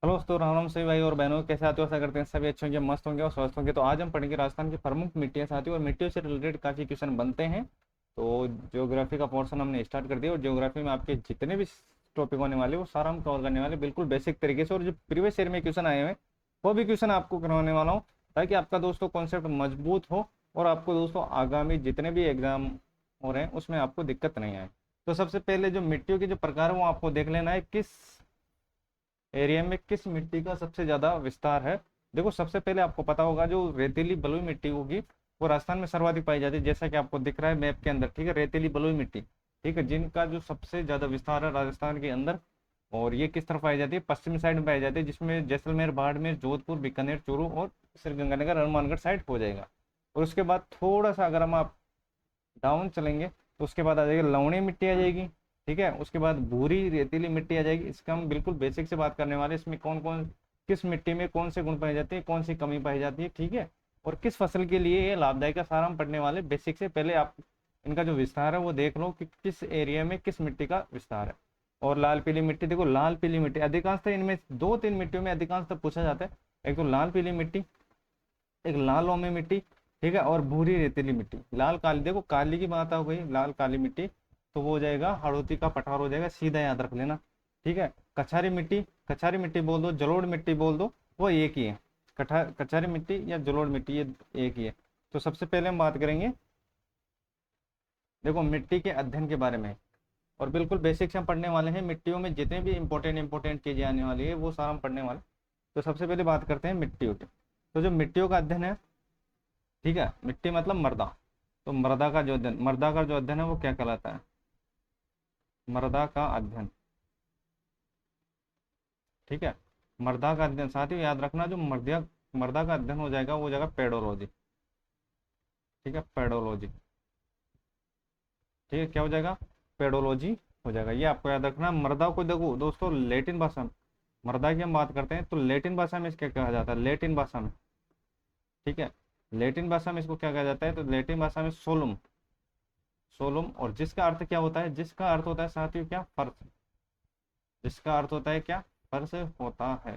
Hello दोस्तों, राम राम सभी भाई और बहनों, कैसे आते हो? आशा करते हैं सभी अच्छे होंगे, मस्त होंगे और स्वस्थ होंगे। तो आज हम पढ़ेंगे राजस्थान की प्रमुख मिट्टियां साथियों, और मिट्टियों से रिलेटेड काफ़ी क्वेश्चन बनते हैं। तो ज्योग्राफी का पोर्शन हमने स्टार्ट कर दिया, और ज्योग्राफी में आपके जितने भी टॉपिक होने वाले वो सारा हम कवर करने वाले बिल्कुल बेसिक तरीके से। और जो प्रीवियस ईयर में क्वेश्चन आए हुए हैं वो भी क्वेश्चन आपको करवाने वाला हूँ, ताकि आपका दोस्तों कॉन्सेप्ट मजबूत हो और आपको दोस्तों आगामी जितने भी एग्जाम हो रहे हैं उसमें आपको दिक्कत नहीं आए। तो सबसे पहले जो मिट्टियों के जो प्रकार है वो आपको देख लेना है, किस एरिया में किस मिट्टी का सबसे ज्यादा विस्तार है। देखो, सबसे पहले आपको पता होगा जो रेतीली बलुई मिट्टी होगी वो राजस्थान में सर्वाधिक पाई जाती है, जैसा कि आपको दिख रहा है मैप के अंदर। ठीक है, रेतीली बलुई मिट्टी, ठीक है, जिनका जो सबसे ज्यादा विस्तार है राजस्थान के अंदर। और ये किस तरफ पाई जाती है? पश्चिमी साइड में पाई जाती है, जिसमें जैसलमेर, बाड़मेर, जोधपुर, बीकानेर, चूरू और श्रीगंगानगर, हनुमानगढ़ साइड हो जाएगा। और उसके बाद थोड़ा सा अगर हम आप डाउन चलेंगे तो उसके बाद आ जाएगी लवणी मिट्टी आ जाएगी। ठीक है, उसके बाद भूरी रेतीली मिट्टी आ जाएगी। इसका हम बिल्कुल बेसिक से बात करने वाले हैं, इसमें कौन कौन किस मिट्टी में कौन से गुण पाए जाते हैं, कौन सी कमी पाई जाती है, ठीक है, और किस फसल के लिए ये लाभदायक है, सारा हम पढ़ने वाले बेसिक से। पहले आप इनका जो विस्तार है वो देख लो कि किस एरिया में किस मिट्टी का विस्तार है। और लाल पीली मिट्टी, देखो लाल पीली मिट्टी अधिकांशतः इनमें दो तीन मिट्टियों में अधिकांशतः पूछा जाता है। एक तो लाल पीली मिट्टी, एक लाल लोमी मिट्टी, ठीक है, और भूरी रेतीली मिट्टी। लाल काली, देखो काली की बात आ गई, लाल काली मिट्टी तो वो हो जाएगा हड़ौती का पठार हो जाएगा, सीधा याद रख लेना। ठीक है, कछारी मिट्टी, कछारी मिट्टी बोल दो, जलोढ़ मिट्टी बोल दो, वो एक ही है। कछारी मिट्टी या जलोढ़ मिट्टी ये एक ही है। तो सबसे पहले हम बात करेंगे, देखो मिट्टी के अध्ययन के बारे में, और बिल्कुल बेसिक से हम पढ़ने वाले हैं। मिट्टियों में जितने भी इंपॉर्टेंट चीजें आने वाली है वो सारा हम पढ़ने वाले। तो सबसे पहले बात करते हैं मिट्टियों की। तो जो मिट्टियों का अध्ययन है, ठीक है, मिट्टी मतलब मृदा। तो मृदा का जो अध्ययन है वो क्या कहलाता है? मृदा का अध्ययन। ठीक है, मृदा का अध्ययन साथियों याद रखना, जो मृदा मृदा का अध्ययन हो जाएगा वो हो जाएगा पेडोलॉजी। ठीक है, पेडोलॉजी। ठीक है, क्या हो जाएगा? पेडोलॉजी हो जाएगा। ये आपको याद रखना। मृदा को देखो दोस्तों, लेटिन भाषा में मृदा की हम बात करते हैं तो लेटिन भाषा में इसका कहा जाता है, लेटिन भाषा में। ठीक है, लेटिन भाषा में इसको क्या कहा जाता है? तो लेटिन भाषा में सोलुम। सोलुम, और जिसका अर्थ क्या होता है? जिसका अर्थ होता है साथियों क्या? फर्श। जिसका अर्थ होता है क्या? फर्श होता है।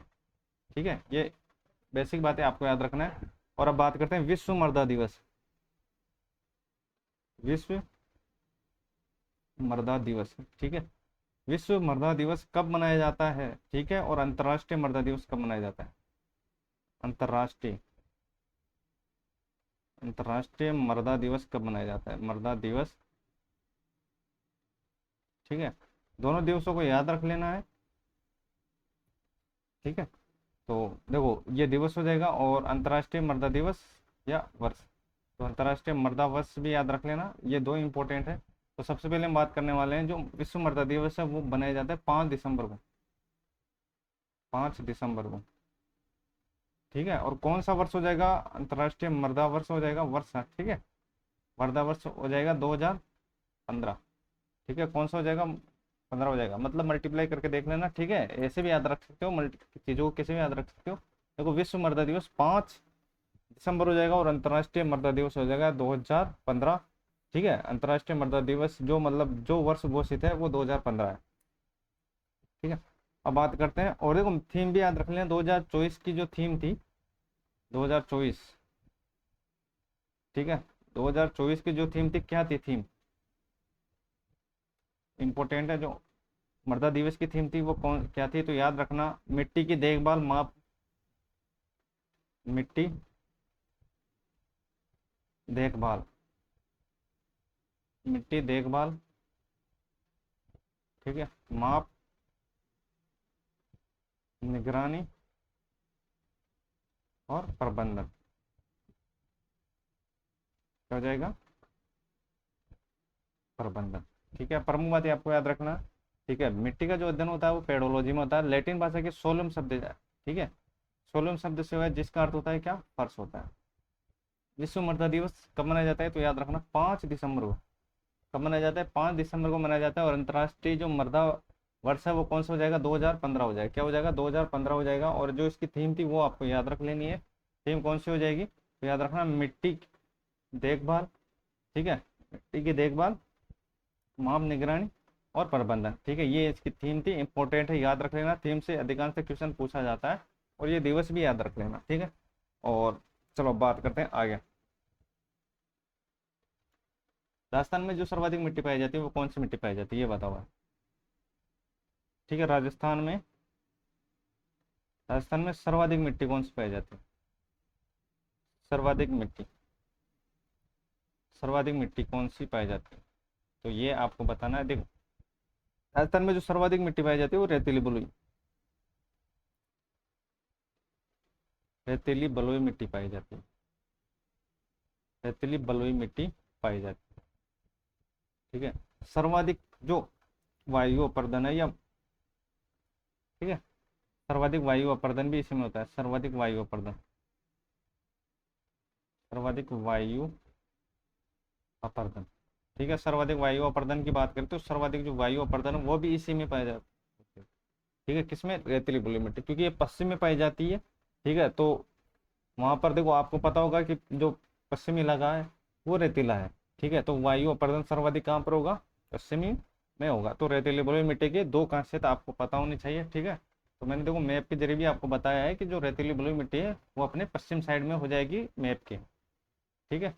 ठीक है, ये बेसिक बातें आपको याद रखना है। और अब बात करते हैं विश्व मृदा दिवस। विश्व मृदा दिवस, ठीक है, विश्व मृदा दिवस कब मनाया जाता है? ठीक है, और अंतर्राष्ट्रीय मृदा दिवस कब मनाया जाता है? अंतर्राष्ट्रीय अंतर्राष्ट्रीय मृदा दिवस कब मनाया जाता है? मृदा दिवस, ठीक है, दोनों दिवसों को याद रख लेना है। ठीक है, तो देखो ये दिवस हो जाएगा, और अंतर्राष्ट्रीय मृदा दिवस या वर्ष, तो अंतर्राष्ट्रीय मृदा वर्ष भी याद रख लेना। ये दो इंपॉर्टेंट है। तो सबसे पहले हम बात करने वाले हैं, जो विश्व मृदा दिवस है वो बनाया जाता है 5 दिसंबर को। 5 दिसंबर को, ठीक है, और कौन सा वर्ष हो जाएगा? अंतर्राष्ट्रीय मृदा वर्ष हो जाएगा, वर्ष, ठीक है, मृदा वर्ष हो जाएगा 2015। ठीक है, कौन सा हो जाएगा? 15 हो जाएगा, मतलब मल्टीप्लाई करके देख लेना। ठीक है, ऐसे भी याद रख सकते हो, मल्टी चीज़ों को कैसे भी याद रख सकते हो। देखो विश्व मृदा दिवस 5 दिसंबर हो जाएगा, और अंतर्राष्ट्रीय मृदा दिवस हो जाएगा 2015। ठीक है, अंतर्राष्ट्रीय मृदा दिवस जो मतलब जो वर्ष घोषित है वो 2015 है। ठीक है, अब बात करते हैं, और देखो थीम भी याद रख लेना। 2024 की जो थीम थी, 2024, ठीक है, 2024 की जो थीम थी, क्या थी थीम? इंपॉर्टेंट है, जो मृदा दिवस की थीम थी वो कौन क्या थी? तो याद रखना, मिट्टी की देखभाल, माप, मिट्टी देखभाल, मिट्टी देखभाल, ठीक है, माप, निगरानी और प्रबंधन। क्या हो जाएगा? प्रबंधन। ठीक है, प्रमुख बात आपको याद रखना। ठीक है, मिट्टी का जो अध्ययन होता है वो पेडोलॉजी में होता है। लैटिन भाषा के सोलम शब्द है, ठीक है, सोलम शब्द से है, जिसका अर्थ होता है क्या? फर्श होता है। विश्व मृदा दिवस कब मनाया जाता है? तो याद रखना 5 दिसंबर को। कब मनाया जाता है? 5 दिसंबर को मनाया जाता है। और अंतर्राष्ट्रीय जो मृदा वर्ष है वो कौन सा हो जाएगा? 2015 हो जाएगा। क्या हो जाएगा? 2015 हो जाएगा। और जो इसकी थीम थी वो आपको याद रख लेनी है। थीम कौन सी हो जाएगी? तो याद रखना, मिट्टी देखभाल, ठीक है, मिट्टी की देखभाल, माप, निगरानी और प्रबंधन। ठीक है, ये इसकी थीम थी, इंपॉर्टेंट है, याद रख लेना, थीम से अधिकांश क्वेश्चन पूछा जाता है, और ये दिवस भी याद रख लेना। ठीक है, और चलो बात करते हैं आगे। राजस्थान में जो सर्वाधिक मिट्टी पाई जाती है वो कौन सी मिट्टी पाई जाती है, ये बताओ भाई। ठीक है, राजस्थान में सर्वाधिक मिट्टी कौन सी पाई जाती है, सर्वाधिक मिट्टी, सर्वाधिक मिट्टी कौन सी पाई जाती है, तो ये आपको बताना है। देखो, राजस्थान में जो सर्वाधिक मिट्टी पाई जाती है वो रेतीली बलुई, रेतीली बलुई मिट्टी पाई जाती है, रेतीली बलुई मिट्टी पाई जाती है। ठीक है, सर्वाधिक जो वायु अपर्दन है, या ठीक है, सर्वाधिक वायु अपर्दन भी इसी में होता है, सर्वाधिक वायु अपर्दन, सर्वाधिक वायु अपर्दन। ठीक है, सर्वाधिक वायु अपर्दन की बात करें तो सर्वाधिक जो वायु अपर्दन है वो भी इसी में पाया जाता है। ठीक है, किसमें, रेतीली बलुई मिट्टी, क्योंकि ये पश्चिम में पाई जाती है। ठीक है, तो वहां पर देखो आपको पता होगा कि जो पश्चिमी इलाका है वो रेतीला है। ठीक है, तो वायु अपर्दन सर्वाधिक कहाँ पर होगा, पश्चिमी में होगा। तो रेतीली बलुई मिट्टी के दो खासियत आपको पता होनी चाहिए। ठीक है, तो मैंने देखो मैप के जरिए भी आपको बताया है कि जो रेतीली बलुई मिट्टी है वो अपने पश्चिम साइड में हो जाएगी मैप के। ठीक है,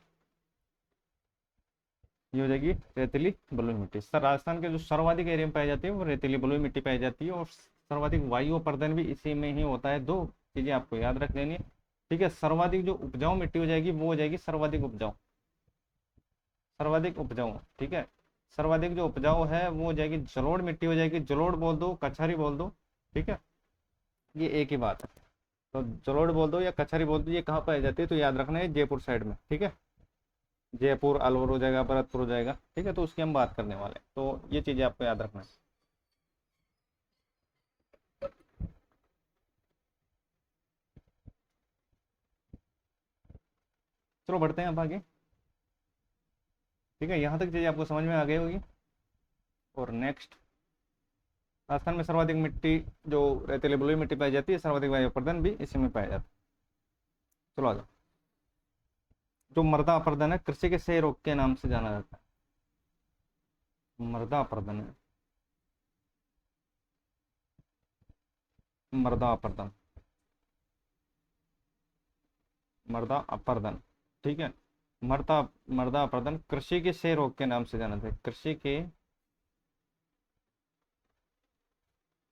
ये हो जाएगी रेतीली बलुई मिट्टी। सर राजस्थान के जो सर्वाधिक एरिया में पाई जाती है वो रेतीली बलुई मिट्टी पाई जाती है, और सर्वाधिक वायु अपर्दन भी इसी में ही होता है। दो चीजें आपको याद रख लेनी है। ठीक है, सर्वाधिक जो उपजाऊ मिट्टी हो जाएगी वो हो जाएगी सर्वाधिक उपजाऊ, सर्वाधिक उपजाऊ। ठीक है, सर्वाधिक जो उपजाऊ है वो हो जाएगी जलोढ़ मिट्टी हो जाएगी, जलोढ़ बोल दो, कछारी बोल दो। ठीक है, ये एक ही बात है। तो जलोढ़ बोल दो या कछारी बोल दो, ये कहाँ पाई जाती है, तो याद रखना है जयपुर साइड में। ठीक है, जयपुर, अलवर हो जाएगा, भरतपुर हो जाएगा। ठीक है, तो उसकी हम बात करने वाले हैं, तो ये चीजें आपको याद रखना है। चलो बढ़ते हैं अब आगे। ठीक है, यहाँ तक चीजें आपको समझ में आ गई होगी। और नेक्स्ट, राजस्थान में सर्वाधिक मिट्टी जो रेतीली बलुई मिट्टी पाई जाती है, सर्वाधिक वायु अपर्दन भी इसी में पाया जाता है। चलो आ जाओ। जो मृदा अपर्दन है कृषि के सही रोग के नाम से जाना जाता है, मृदा अपर्दन है, मृदा अपर्दन, मृदा अपर्दन। ठीक है, मृदा मृदा अपर्दन कृषि के क्षय रोग के नाम से जाना जाता है, कृषि के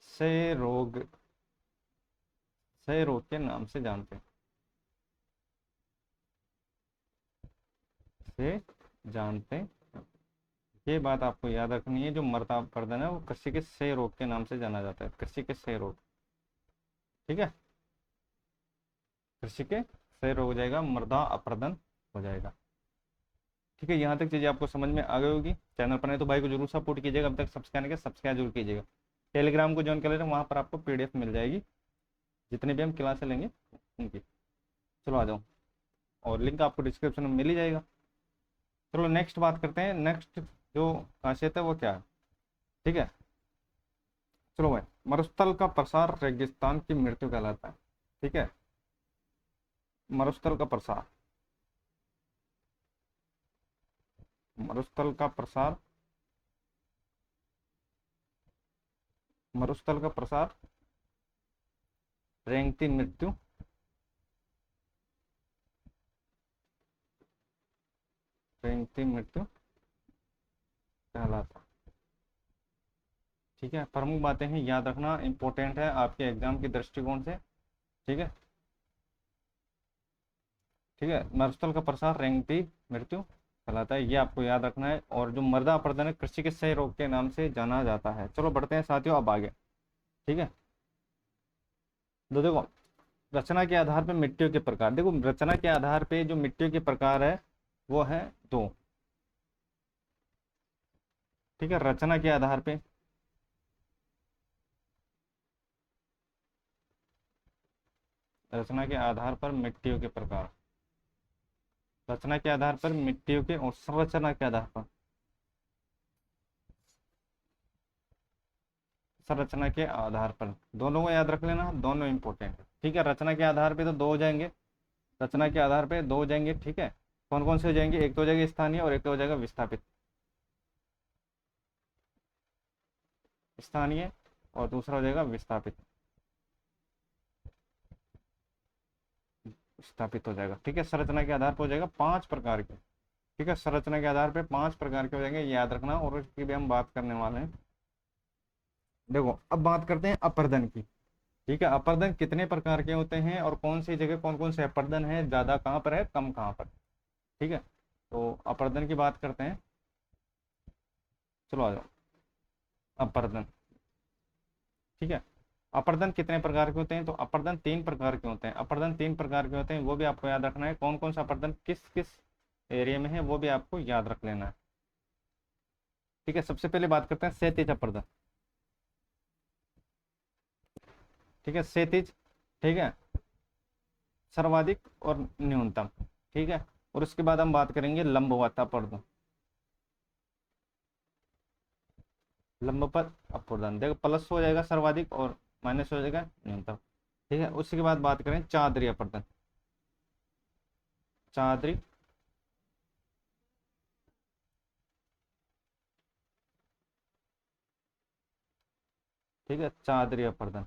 क्षय रोग, क्षय रोग के नाम से जानते हैं, से जानते हैं। ये बात आपको याद रखनी है, जो मृदा अपर्दन है वो कृषि के क्षय रोग के नाम से जाना जाता है, कृषि के क्षय रोग। ठीक है, कृषि के क्षय रोग हो जाएगा, मृदा अपर्दन हो जाएगा। ठीक है, यहाँ तक चीजें आपको समझ में आ गई होगी। चैनल पर नहीं तो भाई को जरूर सपोर्ट कीजिएगा, अब तक सब्सक्राइब नहीं किया सब्सक्राइब जरूर कीजिएगा। टेलीग्राम को ज्वाइन कर लेना, वहाँ पर आपको पीडीएफ मिल जाएगी जितनी भी हम क्लासें लेंगे उनकी। चलो आ जाओ, और लिंक आपको डिस्क्रिप्शन में मिल ही जाएगा। चलो नेक्स्ट बात करते हैं, नेक्स्ट जो खासियत है वो क्या है। ठीक है, चलो भाई, मरुस्थल का प्रसार रेगिस्तान की मृत्यु कहलाता है। ठीक है, मरुस्थल का प्रसार, मरुस्थल का प्रसार, मरुस्थल का प्रसार रेंगती मृत्यु, रेंगती मृत्यु कहलाता है। ठीक है, प्रमुख बातें हैं, याद रखना, इंपॉर्टेंट है आपके एग्जाम के दृष्टिकोण से। ठीक है, ठीक है, मरुस्थल का प्रसार रेंगती मृत्यु कहलाता है, ये आपको याद रखना है। और जो मृदा अपर्दन है कृषि के क्षय रोग के नाम से जाना जाता है। चलो बढ़ते हैं साथियों अब आगे। ठीक है, तो देखो, रचना के आधार पर मिट्टियों के प्रकार, देखो रचना के आधार पे जो मिट्टियों के प्रकार है वो है दो। ठीक है, रचना के आधार पे, रचना के आधार पर मिट्टियों के प्रकार, रचना के आधार पर मिट्टियों के, और संरचना के आधार पर, संरचना के आधार पर, दोनों को याद रख लेना, दोनों इंपॉर्टेंट है। ठीक है, रचना के आधार पे तो दो हो जाएंगे, रचना के आधार पे दो हो जाएंगे। ठीक है, कौन कौन से हो जाएंगे, एक तो हो जाएगा स्थानीय और एक तो हो जाएगा विस्थापित। स्थानीय, और दूसरा हो जाएगा विस्थापित। स्थापित हो जाएगा, ठीक है। संरचना के आधार पर हो जाएगा 5 प्रकार के, ठीक है। संरचना के आधार पे 5 प्रकार के हो जाएंगे, ये याद रखना, और इसकी भी हम बात करने वाले हैं। देखो अब बात करते हैं अपर्दन की, ठीक है। अपर्दन कितने प्रकार के होते हैं और कौन सी जगह कौन कौन से अपर्दन है, ज्यादा कहाँ पर है, कम कहाँ पर, ठीक है। तो अपर्दन की बात करते हैं, चलो आ जाओ। अपर्दन, ठीक है। अपर्दन कितने प्रकार के होते हैं, तो अपर्दन 3 प्रकार के होते हैं। अपर्दन 3 प्रकार के होते हैं, वो भी आपको याद रखना है, कौन कौन सा अपर्दन किस किस एरिया में है वो भी आपको याद रख लेना है, ठीक है। सबसे पहले बात करते हैं क्षैतिज अपर्दन, ठीक है। क्षैतिज, ठीक है, सर्वाधिक और न्यूनतम, ठीक है। और उसके बाद हम बात करेंगे लंबवत अपर्दन। लंबवत अपर्दन देखो प्लस हो जाएगा सर्वाधिक और माइनस हो जाएगा न्यूनतम, ठीक है। उसके बाद बात करें चादरी अपर्दन। चादरी, ठीक है, चादरी अपर्दन,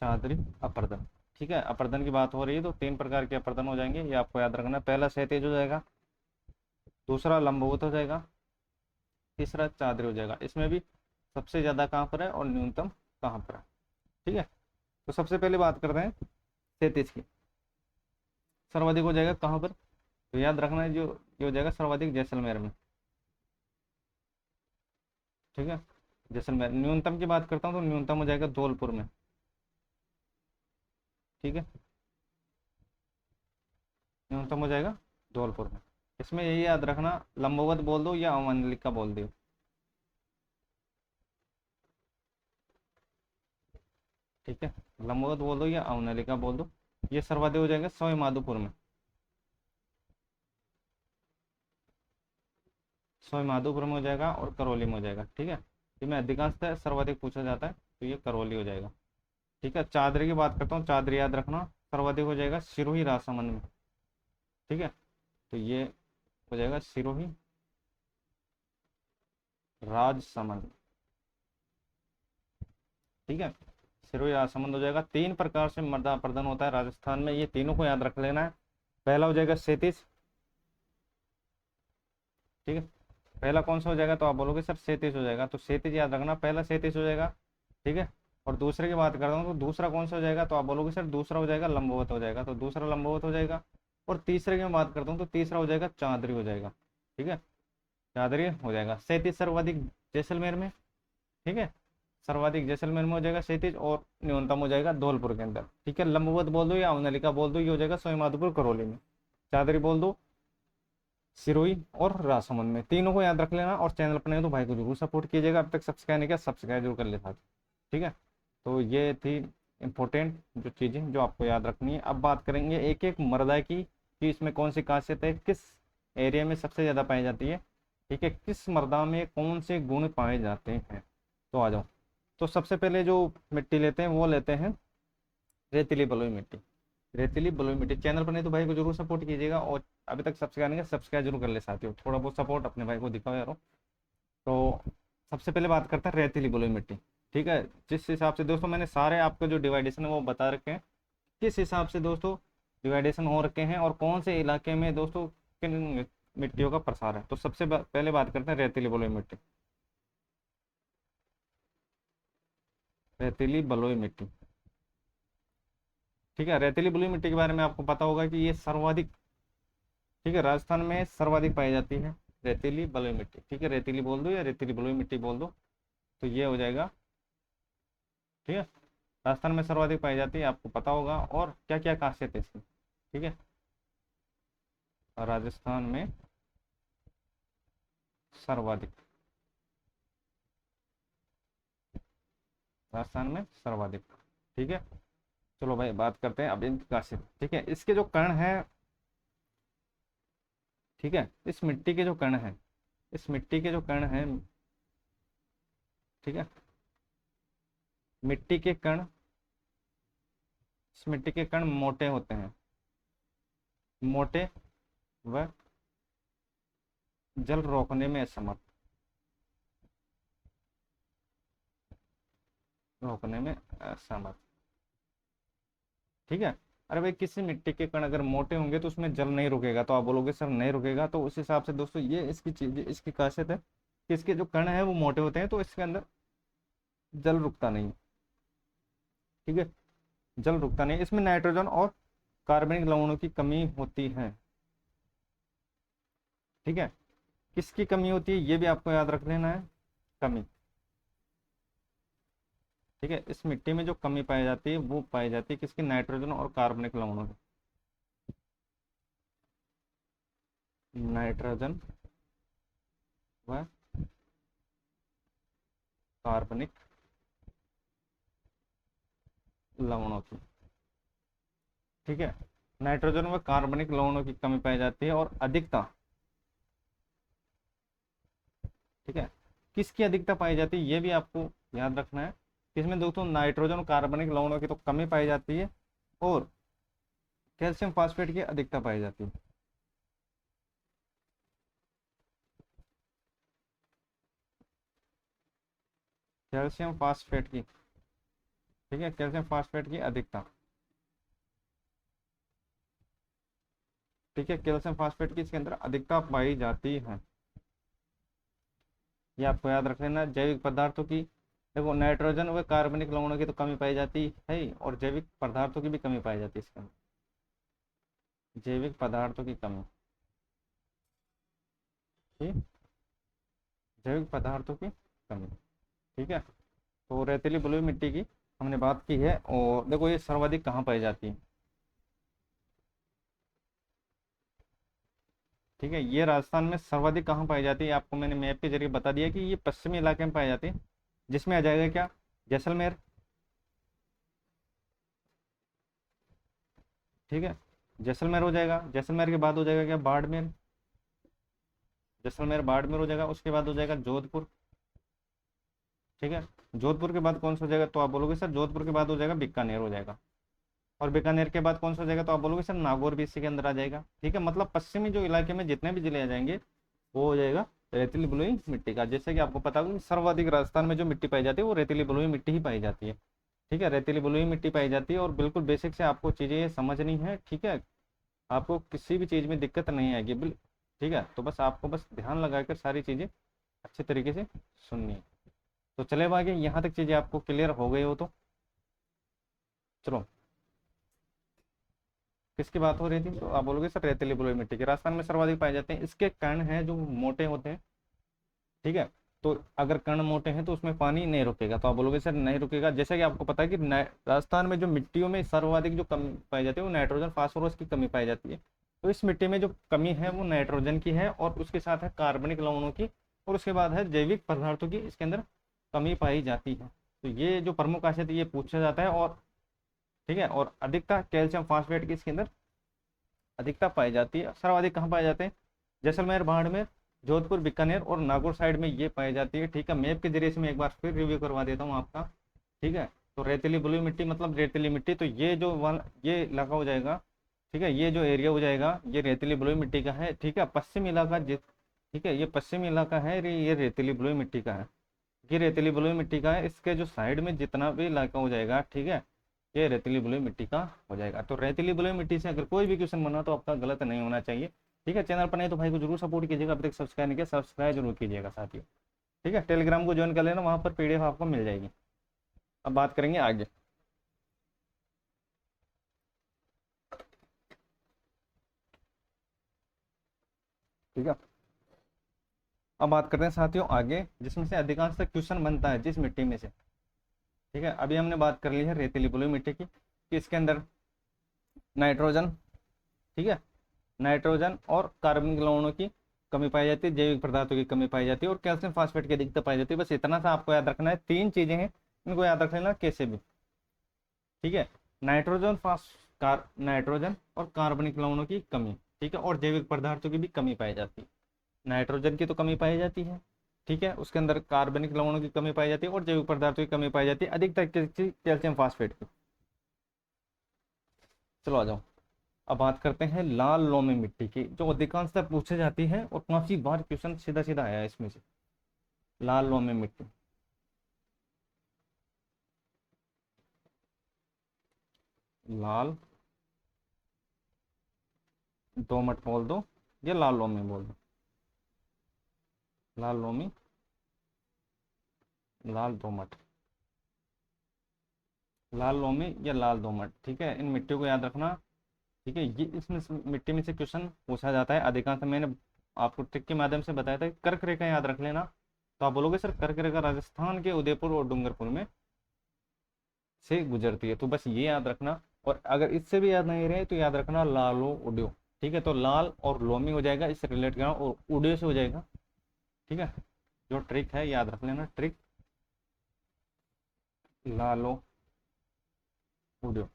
चादरी अपर्दन, ठीक है। अपर्दन की बात हो रही है तो 3 प्रकार के अपर्दन हो जाएंगे, ये आपको याद रखना है। पहला क्षैतिज हो जाएगा, दूसरा लंबवत हो जाएगा, तीसरा चादरी हो जाएगा। इसमें भी सबसे ज्यादा कहाँ पर है और न्यूनतम कहाँ पर है, ठीक है। तो सबसे पहले बात करते हैं क्षैतिज की। सर्वाधिक हो जाएगा कहाँ पर, तो याद रखना है जो ये हो जाएगा सर्वाधिक जैसलमेर में, ठीक है। जैसलमेर। न्यूनतम की बात करता हूँ तो न्यूनतम हो जाएगा धौलपुर में, ठीक है। न्यूनतम हो जाएगा धौलपुर में। इसमें यही याद रखना, लंबवत बोल दो या अवमंडलिका बोल दो, ठीक है। लंबवत बोल दो या अवमंडलिका बोल दो। ये सर्वाधिक हो जाएगा सवाई माधोपुर में, सवाई माधोपुर में हो जाएगा और करौली में हो जाएगा, ठीक है। ये में अधिकांशतः सर्वाधिक पूछा जाता है तो ये करौली हो जाएगा, ठीक है। चादरी की बात करता हूँ, चादरी याद रखना सर्वाधिक हो जाएगा सिरोही राजसमंद में, ठीक है। तो ये हो जाएगा सिरोही राजसमंद, ठीक है। सिरोही राजसमंद हो जाएगा। 3 प्रकार से मृदा अपरदन होता है राजस्थान में, ये तीनों को याद रख लेना है। पहला हो जाएगा क्षैतिज, ठीक है। पहला कौन सा हो जाएगा, तो आप बोलोगे सर क्षैतिज हो जाएगा, तो क्षैतिज याद रखना, पहला क्षैतिज हो जाएगा, ठीक है। और दूसरे की बात करता हूँ तो दूसरा कौन सा हो जाएगा, तो आप बोलोगे सर दूसरा हो जाएगा लंबवत हो जाएगा, तो दूसरा लंबवत हो जाएगा। और तीसरे की मैं बात करता हूँ तो तीसरा हो जाएगा चांदरी हो जाएगा, ठीक है। चांदरी हो जाएगा। क्षैतिज सर्वाधिक जैसलमेर में, ठीक है। सर्वाधिक जैसलमेर में हो जाएगा क्षैतिज, और न्यूनतम हो जाएगा धौलपुर के अंदर, ठीक है। लंबवत बोल दो या अवनलिका बोल दो, ये हो जाएगा सवाईमाधोपुर करौली में। चादरी बोल दो सिरोही और राजसमंद में। तीनों को याद रख लेना, और चैनल पर नहीं तो भाई को जरूर सपोर्ट कीजिएगा। अब तक सब्सक्राइब नहीं किया, सब्सक्राइब जरूर कर ले साथ, ठीक है। तो ये थी इंपॉर्टेंट जो चीज़ें जो आपको याद रखनी है। अब बात करेंगे एक एक मृदा की कि इसमें कौन सी खासियत है, किस एरिया में सबसे ज़्यादा पाई जाती है, ठीक है। किस मृदा में कौन से गुण पाए जाते हैं, तो आ जाओ। तो सबसे पहले जो मिट्टी लेते हैं वो लेते हैं रेतीली बलुई मिट्टी। रेतीली बलुई मिट्टी। चैनल पर नहीं तो भाई को जरूर सपोर्ट कीजिएगा, और अभी तक सब्सक्राइब नहीं किया सब्सक्राइब जरूर कर ले साथियों, थोड़ा बहुत सपोर्ट अपने भाई को दिखाओ यारो। तो सबसे पहले बात करता है रेतीली बलुई मिट्टी, ठीक है। जिस हिसाब से दोस्तों मैंने सारे आपको जो डिवाइडेशन है वो बता रखे हैं, किस हिसाब से दोस्तों डिवाइडेशन हो रखे हैं और कौन से इलाके में दोस्तों किन मिट्टियों का प्रसार है। तो सबसे पहले बात करते हैं रेतीली बलुई मिट्टी, रेतीली बलुई मिट्टी, ठीक है। रेतीली बलुई मिट्टी के बारे में आपको पता होगा कि ये सर्वाधिक, ठीक है, राजस्थान में सर्वाधिक पाई जाती है रेतीली बलुई मिट्टी, ठीक है। रेतीली बोल दो या रेतीली बलुई मिट्टी बोल दो, तो ये हो जाएगा, ठीक है। राजस्थान में सर्वाधिक पाई जाती है, आपको पता होगा। और क्या क्या खासियत है इसकी, ठीक है। राजस्थान में सर्वाधिक, राजस्थान में सर्वाधिक, ठीक है। चलो भाई बात करते हैं अब इनकी खासियत, ठीक है। इसके जो कण है, ठीक है, इस मिट्टी के जो कण है, इस मिट्टी के जो कण है, ठीक है, मिट्टी के कण, इस मिट्टी के कण मोटे होते हैं, मोटे व जल रोकने में असमर्थ, रोकने में असमर्थ। ठीक है। अरे भाई किसी मिट्टी के कण अगर मोटे होंगे तो उसमें जल नहीं रुकेगा, तो आप बोलोगे सर नहीं रुकेगा, तो उस हिसाब से दोस्तों ये इसकी चीज, इसकी खासियत है कि इसके जो कण है वो मोटे होते हैं, तो इसके अंदर जल रुकता नहीं। ठीक है, जल रुकता नहीं, इसमें नाइट्रोजन और कार्बनिक लवणों की कमी होती है। ठीक है, किसकी कमी होती है ये भी आपको याद रख लेना है, कमी। ठीक है, इस मिट्टी में जो कमी पाई जाती है वो पाई जाती है किसकी, नाइट्रोजन और कार्बनिक लवणों की। नाइट्रोजन व कार्बनिक लवणों की। ठीक है, नाइट्रोजन व कार्बनिक लवणों की कमी पाई जाती है और अधिकता। ठीक है, किसकी अधिकता पाई जाती है ये भी आपको याद रखना है। किसमें दोस्तों, नाइट्रोजन और कार्बनिक लवणों की तो कमी पाई जाती है और कैल्शियम फास्फेट की अधिकता पाई जाती है। कैल्शियम फास्फेट की। ठीक है, कैल्शियम फास्फेट की अधिकता। ठीक है, कैल्शियम फास्फेट की इसके अंदर अधिकता पाई जाती है, ये आपको याद रख लेना। जैविक पदार्थों की, देखो नाइट्रोजन व कार्बनिक लवणों की तो कमी पाई जाती है ही, और जैविक पदार्थों की भी कमी पाई जाती है इसके अंदर, जैविक पदार्थों की कमी। ठीक, जैविक पदार्थों की कमी। ठीक है, तो रेतीली बलुई मिट्टी की हमने बात की है, और देखो ये सर्वाधिक कहाँ पाई जाती है। ठीक है, ये राजस्थान में सर्वाधिक कहाँ पाई जाती है, आपको मैंने मैप के जरिए बता दिया कि ये पश्चिमी इलाके में पाई जाती है, जिसमें आ जाएगा क्या, जैसलमेर। ठीक है, जैसलमेर हो जाएगा, जैसलमेर के बाद हो जाएगा क्या, बाड़मेर। जैसलमेर बाड़मेर हो जाएगा, उसके बाद हो जाएगा जोधपुर। ठीक है, जोधपुर के बाद कौन सा हो जाएगा, तो आप बोलोगे सर जोधपुर के बाद हो जाएगा बीकानेर हो जाएगा, और बीकानेर के बाद कौन सा हो जाएगा, तो आप बोलोगे सर नागौर भी इसी के अंदर आ जाएगा। ठीक है, मतलब पश्चिमी जो इलाके में जितने भी जिले आ जाएंगे वो हो जाएगा रेतीली बलुई मिट्टी का। जैसे कि आपको पता होगा कि सर्वाधिक राजस्थान में जो मिट्टी पाई जाती है वो रेतीली बलुई मिट्टी ही पाई जाती है। ठीक है, रेतीली बलुई मिट्टी पाई जाती है, और बिल्कुल बेसिक से आपको चीज़ें समझनी है। ठीक है, आपको किसी भी चीज़ में दिक्कत नहीं आएगी बिल। ठीक है, तो बस आपको बस ध्यान लगाकर सारी चीज़ें अच्छे तरीके से सुननी है। तो चले आगे, यहाँ तक चीज़ें आपको क्लियर हो गई हो तो चलो, किसकी बात हो रही थी, तो आप बोलोगे सर रेतीली बलुई मिट्टी के राजस्थान में सर्वाधिक पाए जाते हैं, इसके कण हैं जो मोटे होते हैं। ठीक है, तो अगर कण मोटे हैं तो उसमें पानी नहीं रुकेगा, तो आप बोलोगे सर नहीं रुकेगा। जैसे कि आपको पता है कि राजस्थान में जो मिट्टियों में सर्वाधिक जो कमी पाई जाती है वो नाइट्रोजन फास्फोरस की कमी पाई जाती है। तो इस मिट्टी में जो कमी है वो नाइट्रोजन की है, और उसके साथ है कार्बनिक लवणों की, और उसके बाद है जैविक पदार्थों की इसके अंदर कमी पाई जाती है। तो ये जो प्रमुख खासियत ये पूछा जाता है। और ठीक है, और अधिकता कैल्शियम फास्फेट की इसके अंदर अधिकता पाई जाती है। सर्वाधिक कहाँ पाए जाते हैं, जैसलमेर, बाड़मेर, जोधपुर, बीकानेर और नागौर साइड में ये पाई जाती है। ठीक है, मैप के जरिए से मैं एक बार फिर रिव्यू करवा देता हूँ आपका। ठीक है, तो रेतीली बलुई मिट्टी मतलब रेतीली मिट्टी, तो ये जो ये इलाका हो जाएगा। ठीक है, ये जो एरिया हो जाएगा ये रेतीली बलुई मिट्टी का है। ठीक है, पश्चिम इलाका ठीक है, ये पश्चिमी इलाका है, ये रेतीली बलुई मिट्टी का है। ये रेतीली बलुई मिट्टी का है, इसके जो साइड में जितना भी इलाका हो जाएगा, ठीक है, ये रेतीली बलुई मिट्टी का हो जाएगा। तो रेतीली बलुई मिट्टी से अगर कोई भी क्वेश्चन बना तो आपका गलत नहीं होना चाहिए। ठीक है, चैनल पर नहीं तो भाई को जरूर सपोर्ट कीजिएगा, अभी तक सब्सक्राइब नहीं किया सब्सक्राइब जरूर कीजिएगा साथियों। ठीक है, टेलीग्राम को ज्वाइन कर लेना, वहाँ पर पीडीएफ आपको मिल जाएगी। अब बात करेंगे आगे। ठीक है, अब बात करते हैं साथियों आगे, जिसमें से अधिकांशतः क्वेश्चन बनता है जिस मिट्टी में से। ठीक है, अभी हमने बात कर ली है रेतीली बलुई मिट्टी की, कि इसके अंदर नाइट्रोजन, ठीक है, नाइट्रोजन और कार्बनिक लवणों की कमी पाई जाती है, जैविक पदार्थों की कमी पाई जाती है, और कैल्शियम फास्फेट की अधिकता पाई जाती है। बस इतना सा आपको याद रखना है, तीन चीजें हैं, इनको याद रख लेना कैसे भी। ठीक है, नाइट्रोजन नाइट्रोजन और कार्बनिक लवणों की कमी। ठीक है, और जैविक पदार्थों की भी कमी पाई जाती है। नाइट्रोजन की तो कमी पाई जाती है, ठीक है, उसके अंदर कार्बनिक लवणों की कमी पाई जाती है, और जैविक पदार्थों की कमी पाई जाती है, अधिकतर कैल्शियम फास्फेट की। चलो आ जाओ, अब बात करते हैं लाल लोमी मिट्टी की, जो अधिकांशतः पूछे जाती है, और काफी बार क्वेश्चन सीधा सीधा आया है इसमें से। लाल लोमी मिट्टी, लाल दोमट बोल दो या लाल लोमी बोल दो। लाल लोमी, लाल दोमट, लाल लोमी या लाल दोमट, ठीक है, इन मिट्टियों को याद रखना। ठीक है, ये इसमें मिट्टी में से क्वेश्चन पूछा जाता है अधिकांश। मैंने आपको ट्रिक के माध्यम से बताया था कि कर्क रेखा याद रख लेना। तो आप बोलोगे सर कर्क रेखा राजस्थान के उदयपुर और डूंगरपुर में से गुजरती है, तो बस ये याद रखना। और अगर इससे भी याद नहीं रहे तो याद रखना लालो उड्यो। ठीक है, तो लाल और लोमी हो जाएगा, इससे रिलेट करना, और उड्यो से हो जाएगा। ठीक है, जो ट्रिक है याद रख लेना, ट्रिक लालो उड्यो।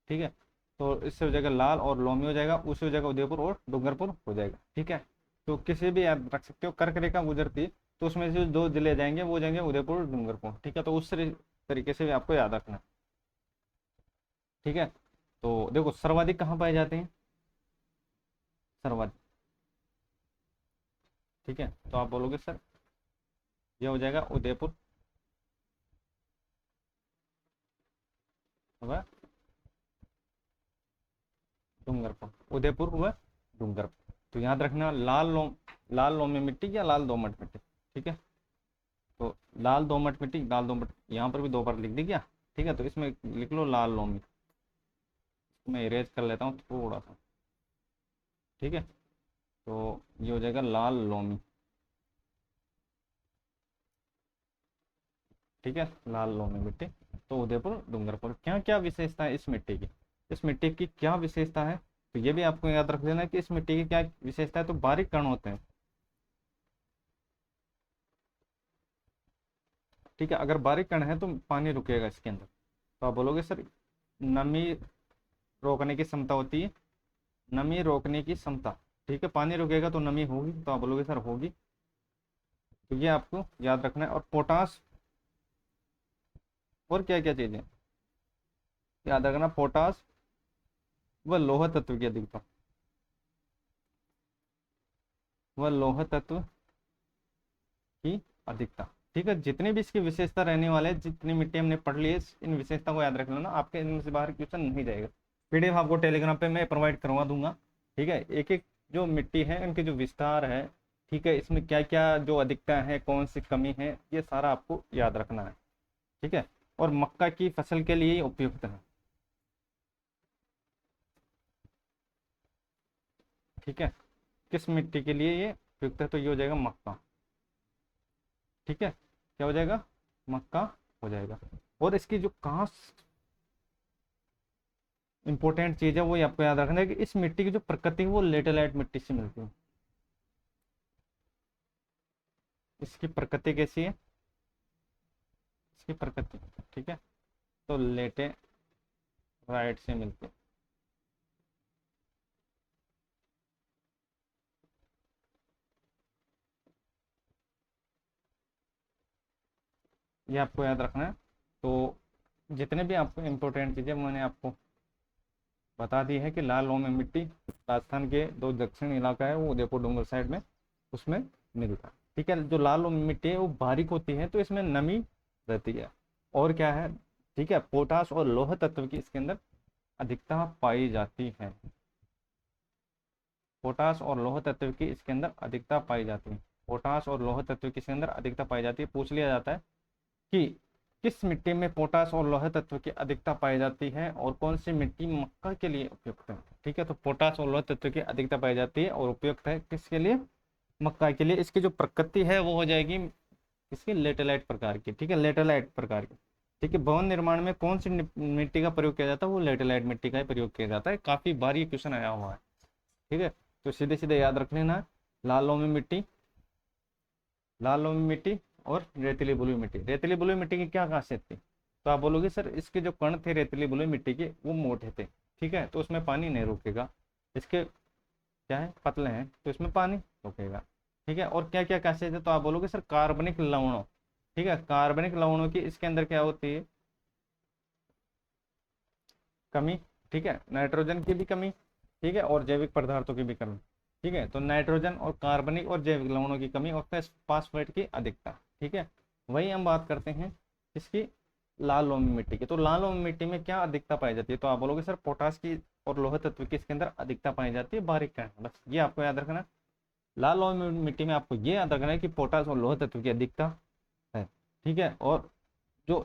ठीक है, तो इससे हो जाएगा लाल और लोमी हो जाएगा, उससे हो जाएगा उदयपुर और डूंगरपुर हो जाएगा। ठीक है, तो किसी भी याद रख सकते हो, कर्क रेखा गुजरती है तो उसमें से जो दो जिले जाएंगे वो जाएंगे उदयपुर और डूंगरपुर। ठीक है, तो उस तरीके से भी आपको याद रखना। ठीक है, तो देखो सर्वाधिक कहाँ पाए जाते हैं, सर्वाधिक। ठीक है, तो आप बोलोगे सर ये हो जाएगा उदयपुर, हुआ डूंगरपुर, उदयपुर हुआ डूंगरपुर। तो याद रखना लाल लोमी मिट्टी या लाल दोमट मिट्टी। ठीक है, तो लाल दोमट मिट्टी, लाल दोमट यहाँ पर भी दो बार लिख दी क्या। ठीक है, तो इसमें लिख लो लाल लोमी, मैं इरेज कर लेता हूँ थोड़ा सा। ठीक है, तो ये हो जाएगा लाल लोमी। ठीक है, लाल लोमी मिट्टी। तो उदयपुर डूंगरपुर, क्या क्या विशेषता है इस मिट्टी की, इस मिट्टी की क्या विशेषता है, तो ये भी आपको याद रख लेना कि इस मिट्टी की क्या विशेषता है। तो बारीक कण होते हैं। ठीक है, अगर बारीक कण है तो पानी रुकेगा इसके अंदर। तो आप बोलोगे सर नमी रोकने की क्षमता होती है, नमी रोकने की क्षमता। ठीक है, पानी रुकेगा तो नमी होगी, तो आप बोलोगे सर होगी। तो ये आपको याद रखना है। और पोटास, और क्या क्या चीजें याद रखना, पोटास व लौह तत्व की अधिकता, व लौह तत्व की अधिकता। ठीक है, जितनी भी इसकी विशेषता रहने वाले हैं, जितनी मिट्टी हमने पढ़ ली है, इन विशेषता को याद रख लेना, आपके इनमें से बाहर क्वेश्चन नहीं जाएगा। पीडीएफ आपको टेलीग्राम पे मैं प्रोवाइड करवा दूंगा। ठीक है, एक एक जो मिट्टी है इनके जो विस्तार है, ठीक है, इसमें क्या क्या जो अधिकता है, कौन सी कमी है, ये सारा आपको याद रखना है। ठीक है, और मक्का की फसल के लिए उपयुक्त है। ठीक है, किस मिट्टी के लिए ये उपयुक्त है, तो ये हो जाएगा मक्का। ठीक है, क्या हो जाएगा, मक्का हो जाएगा। और इसकी जो खास इंपॉर्टेंट चीज है वो आपको याद रखना है कि इस मिट्टी की जो प्रकृति है वो लेटेलाइट मिट्टी से मिलती है। इसकी प्रकृति कैसी है, इसकी प्रकृति, ठीक है, तो लेटेराइट से मिलती है। ये आपको याद रखना है। तो जितने भी आपको इम्पोर्टेंट चीज़ें मैंने आपको बता दी है कि लाल लोमी मिट्टी राजस्थान के दो दक्षिण इलाका है, वो उदयपुर डूंगर साइड में, उसमें मिलता है। ठीक है, जो लाल लोमी मिट्टी है वो बारीक होती है, तो इसमें नमी रहती है। और क्या है, ठीक है, पोटास और लौह तत्व की इसके अंदर अधिकता पाई जाती है। पोटास और लौह तत्व की इसके अंदर अधिकता पाई जाती है। पोटास और लौह तत्व की इसके अंदर अधिकता पाई जाती है। पूछ लिया जाता है कि किस मिट्टी में पोटास और लौह तत्व की अधिकता पाई जाती है और कौन सी मिट्टी मक्का के लिए उपयुक्त है। ठीक है, तो पोटास और लौह तत्व की अधिकता पाई जाती है और उपयुक्त है किसके लिए, मक्का के लिए। इसकी जो प्रकृति है वो हो जाएगी इसकी लेटेलाइट प्रकार की। ठीक है, लेटेलाइट प्रकार की। ठीक है, भवन निर्माण में कौन सी मिट्टी का प्रयोग किया जाता है, वो लेटेलाइट मिट्टी का ही प्रयोग किया जाता है। काफी बार ये क्वेश्चन आया हुआ है। ठीक है, तो सीधे सीधे याद रख लेना, लाल लोमी मिट्टी, लाल लोमी मिट्टी और रेतीली बलुई मिट्टी। रेतीली बलुई मिट्टी की क्या खासियत थी, तो आप बोलोगे सर इसके जो कण थे रेतीली बलुई मिट्टी के वो मोटे थे। ठीक है, तो उसमें पानी नहीं रुकेगा। इसके क्या है, पतले हैं, तो इसमें पानी रुकेगा। ठीक है, और क्या क्या खासियत है, तो आप बोलोगे सर कार्बनिक लवणों। ठीक है, कार्बनिक लवणों की इसके अंदर क्या होती है, कमी। ठीक है, नाइट्रोजन की भी कमी। ठीक है, और जैविक पदार्थों की भी कमी। ठीक है, तो नाइट्रोजन और कार्बनिक और जैविक लवणों की कमी और फास्फेट की अधिकता। ठीक है, वही हम बात करते हैं इसकी लाल लोमी मिट्टी की। तो लाल लोमी मिट्टी में क्या अधिकता पाई जाती है, तो आप बोलोगे सर पोटास की और लोह तत्व की इसके अंदर अधिकता पाई जाती है, बारीक कण। बस ये आपको याद रखना है। लाल लोमी मिट्टी में आपको ये याद रखना है कि पोटास और लोह तत्व की अधिकता है। ठीक है। और जो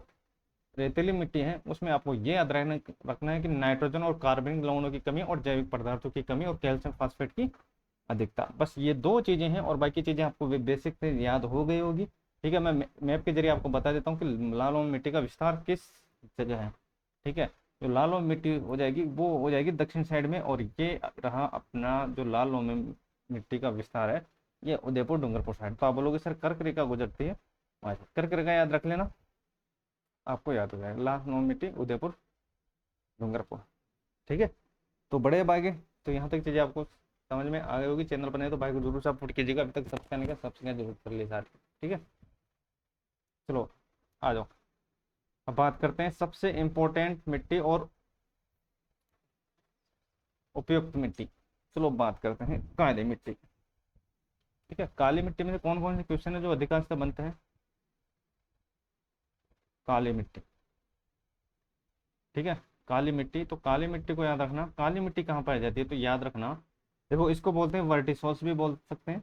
रेतीली मिट्टी है उसमें आपको ये याद रखना है कि नाइट्रोजन और कार्बनिक लवणों की कमी और जैविक पदार्थों की कमी और कैल्शियम फास्फेट की अधिकता। बस ये दो चीजें हैं और बाकी चीजें आपको बेसिक से याद हो गई होगी। ठीक है। मैं मैप के जरिए आपको बता देता हूँ कि लाल लोमी मिट्टी का विस्तार किस जगह है। ठीक है। जो लाल लोमी मिट्टी हो जाएगी वो हो जाएगी दक्षिण साइड में, और ये रहा अपना जो लाल लोमी मिट्टी का विस्तार है, ये उदयपुर डूंगरपुर साइड। तो आप बोलोगे सर कर्क रेखा गुजरती है वहां से, कर्क रेखा याद रख लेना, आपको याद हो जाएगा लाल लोमी मिट्टी उदयपुर डूंगरपुर। ठीक है। तो बड़े अब आगे, तो यहाँ तक चीजें आपको समझ में आ गई होगी। चैनल पर नहीं तो भाई को जरूर सपोर्ट कीजिएगा, अभी तक सब्सक्राइब जरूर कर ली साथ। ठीक है। चलो आ जाओ, अब बात करते हैं सबसे इंपॉर्टेंट मिट्टी और उपयुक्त मिट्टी। चलो बात करते हैं काली मिट्टी। ठीक है। काली मिट्टी में से कौन कौन से क्वेश्चन है जो अधिकांशतः बनते हैं। काली मिट्टी। ठीक है। काली मिट्टी, तो काली मिट्टी को याद रखना, काली मिट्टी कहाँ पाई जाती है, तो याद रखना देखो इसको बोलते हैं वर्टिसोस भी बोल सकते हैं।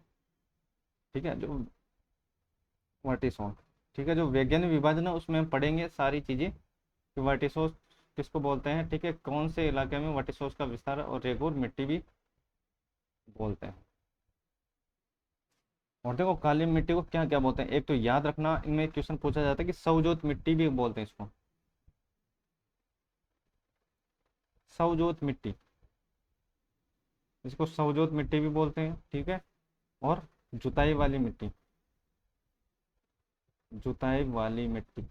ठीक है। जो वर्टिसोस, ठीक है, जो वैज्ञानिक विभाजन है उसमें हम पढ़ेंगे सारी चीजें कि वर्टिसोस किसको बोलते हैं। ठीक है। कौन से इलाके में वर्टिसोस का विस्तार, और रेगुर मिट्टी भी बोलते हैं। और देखो काली मिट्टी को क्या क्या बोलते हैं, एक तो याद रखना इनमें क्वेश्चन पूछा जाता है कि सवजोत मिट्टी भी बोलते हैं इसको, सवजोत मिट्टी, इसको सवजोत मिट्टी भी बोलते हैं। ठीक है। और जुताई वाली मिट्टी, जुताई वाली मिट्टी,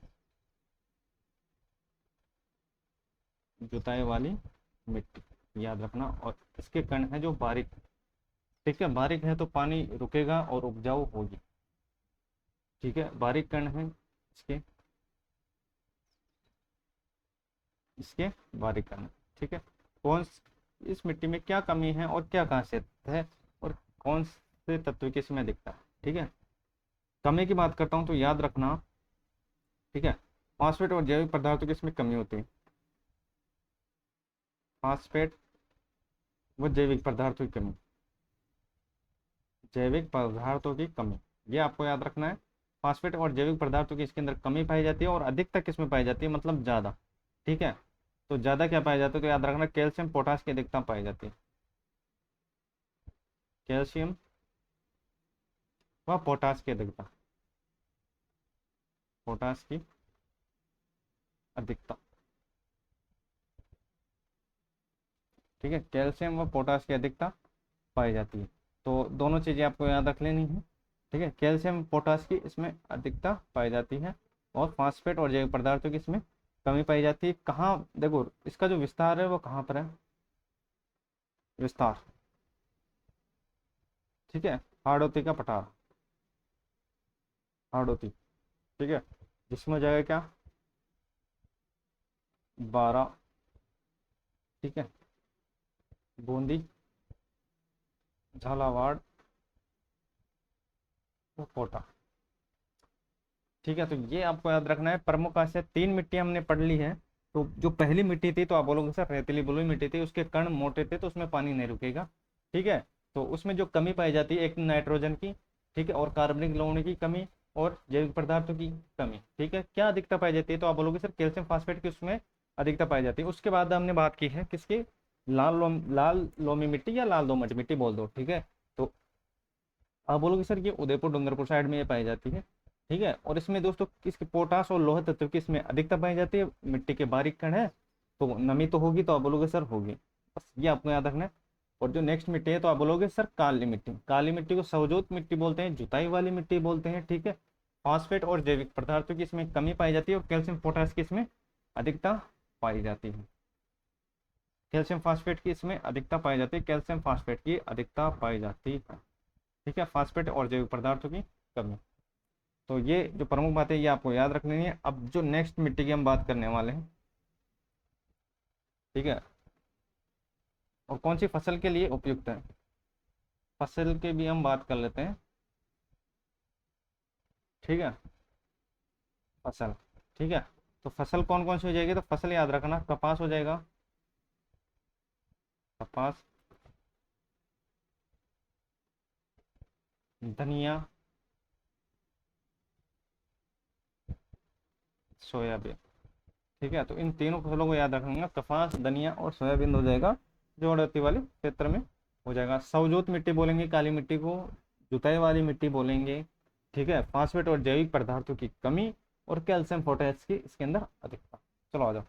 जुताई वाली मिट्टी याद रखना। और इसके कण है जो बारीक। ठीक है। बारीक है तो पानी रुकेगा और उपजाऊ होगी। ठीक है। बारीक कण है इसके, इसके बारीक कण। ठीक है। कौन इस मिट्टी में क्या कमी है और क्या खासियत है, और कौन से तत्व की इसमें दिखता है। ठीक है। कमी की बात करता हूँ तो याद रखना। ठीक है। फास्फेट और जैविक पदार्थों की इसमें कमी होती है, फास्फेट व जैविक पदार्थों की कमी, जैविक पदार्थों की कमी, ये आपको याद रखना है। फास्फेट और जैविक पदार्थों की इसके अंदर कमी पाई जाती है, और अधिकता किसमें पाई जाती है, मतलब ज्यादा। ठीक है। तो ज्यादा क्या पाया जाता है, तो याद रखना कैल्शियम पोटास की अधिकता पाई जाती है, कैल्शियम व पोटास की अधिकता, पोटास की अधिकता। ठीक है। कैल्शियम व पोटास की अधिकता पाई जाती है। तो दोनों चीजें आपको याद रख लेनी है। ठीक है। कैल्शियम पोटास की इसमें अधिकता पाई जाती है, और फास्फेट और जैविक पदार्थों की इसमें कमी पाई जाती है। कहाँ देखो इसका जो विस्तार है वो कहाँ पर है, विस्तार। ठीक है। हाड़ौती का पठार, हाड़ौती। ठीक है। जिसमें हो जाएगा क्या, 12। ठीक है। बूंदी, झालावाड़, और कोटा। ठीक है। तो ये आपको याद रखना है। प्रमुख से 3 मिट्टी हमने पढ़ ली है। तो जो पहली मिट्टी थी तो आप बोलोगे सर रेतीली बलुई मिट्टी थी, उसके कण मोटे थे तो उसमें पानी नहीं रुकेगा। ठीक है। तो उसमें जो कमी पाई जाती है, एक नाइट्रोजन की, ठीक है, और कार्बनिक लवण की कमी, और जैविक पदार्थों की कमी। ठीक है। क्या अधिकता पाई जाती है, तो आप बोलोगे सर कैल्शियम फास्फेट की उसमें अधिकता पाई जाती है। उसके बाद हमने बात की है किसकी, लाल लोमी मिट्टी या लाल दोमट मिट्टी बोल दो। ठीक है। तो आप बोलोगे सर ये उदयपुर डूंगरपुर साइड में ये पाई जाती है। ठीक है। और इसमें दोस्तों किसके, पोटास और लोह तत्व की इसमें अधिकता पाई जाती है। मिट्टी के बारीक कण है तो नमी तो होगी, तो आप बोलोगे सर होगी। बस ये आपको याद रखना है। और जो नेक्स्ट मिट्टी है तो आप बोलोगे सर काली मिट्टी, काली मिट्टी को सवजोत मिट्टी बोलते हैं, जुताई वाली मिट्टी बोलते हैं। ठीक है। फॉस्फेट और जैविक पदार्थों की इसमें कमी पाई जाती है, और कैल्शियम पोटास की इसमें अधिकता पाई जाती है, कैल्शियम फास्फेट की इसमें अधिकता पाई जाती है, कैल्शियम फास्फेट की अधिकता पाई जाती है। ठीक है। फास्फेट और जैविक पदार्थों की कमी। तो ये जो प्रमुख बातें ये आपको याद रखनी है। अब जो नेक्स्ट मिट्टी की हम बात करने वाले हैं, ठीक है, और कौन सी फसल के लिए उपयुक्त है, फसल के भी हम बात कर लेते हैं। ठीक है। फसल। ठीक है। तो फसल कौन कौन सी हो जाएगी, तो फसल याद रखना, कपास हो जाएगा, कपास, धनिया, सोयाबीन। ठीक है, तो इन तीनों फसलों को याद रखना, कपास, धनिया और सोयाबीन हो जाएगा जो अड़ती वाले क्षेत्र में हो जाएगा। सवजोत मिट्टी बोलेंगे काली मिट्टी को, जुताई वाली मिट्टी बोलेंगे। ठीक है, फास्फेट और जैविक पदार्थों की कमी और कैल्शियम पोटेश की इसके अंदर अधिकता। चलो आ जाओ,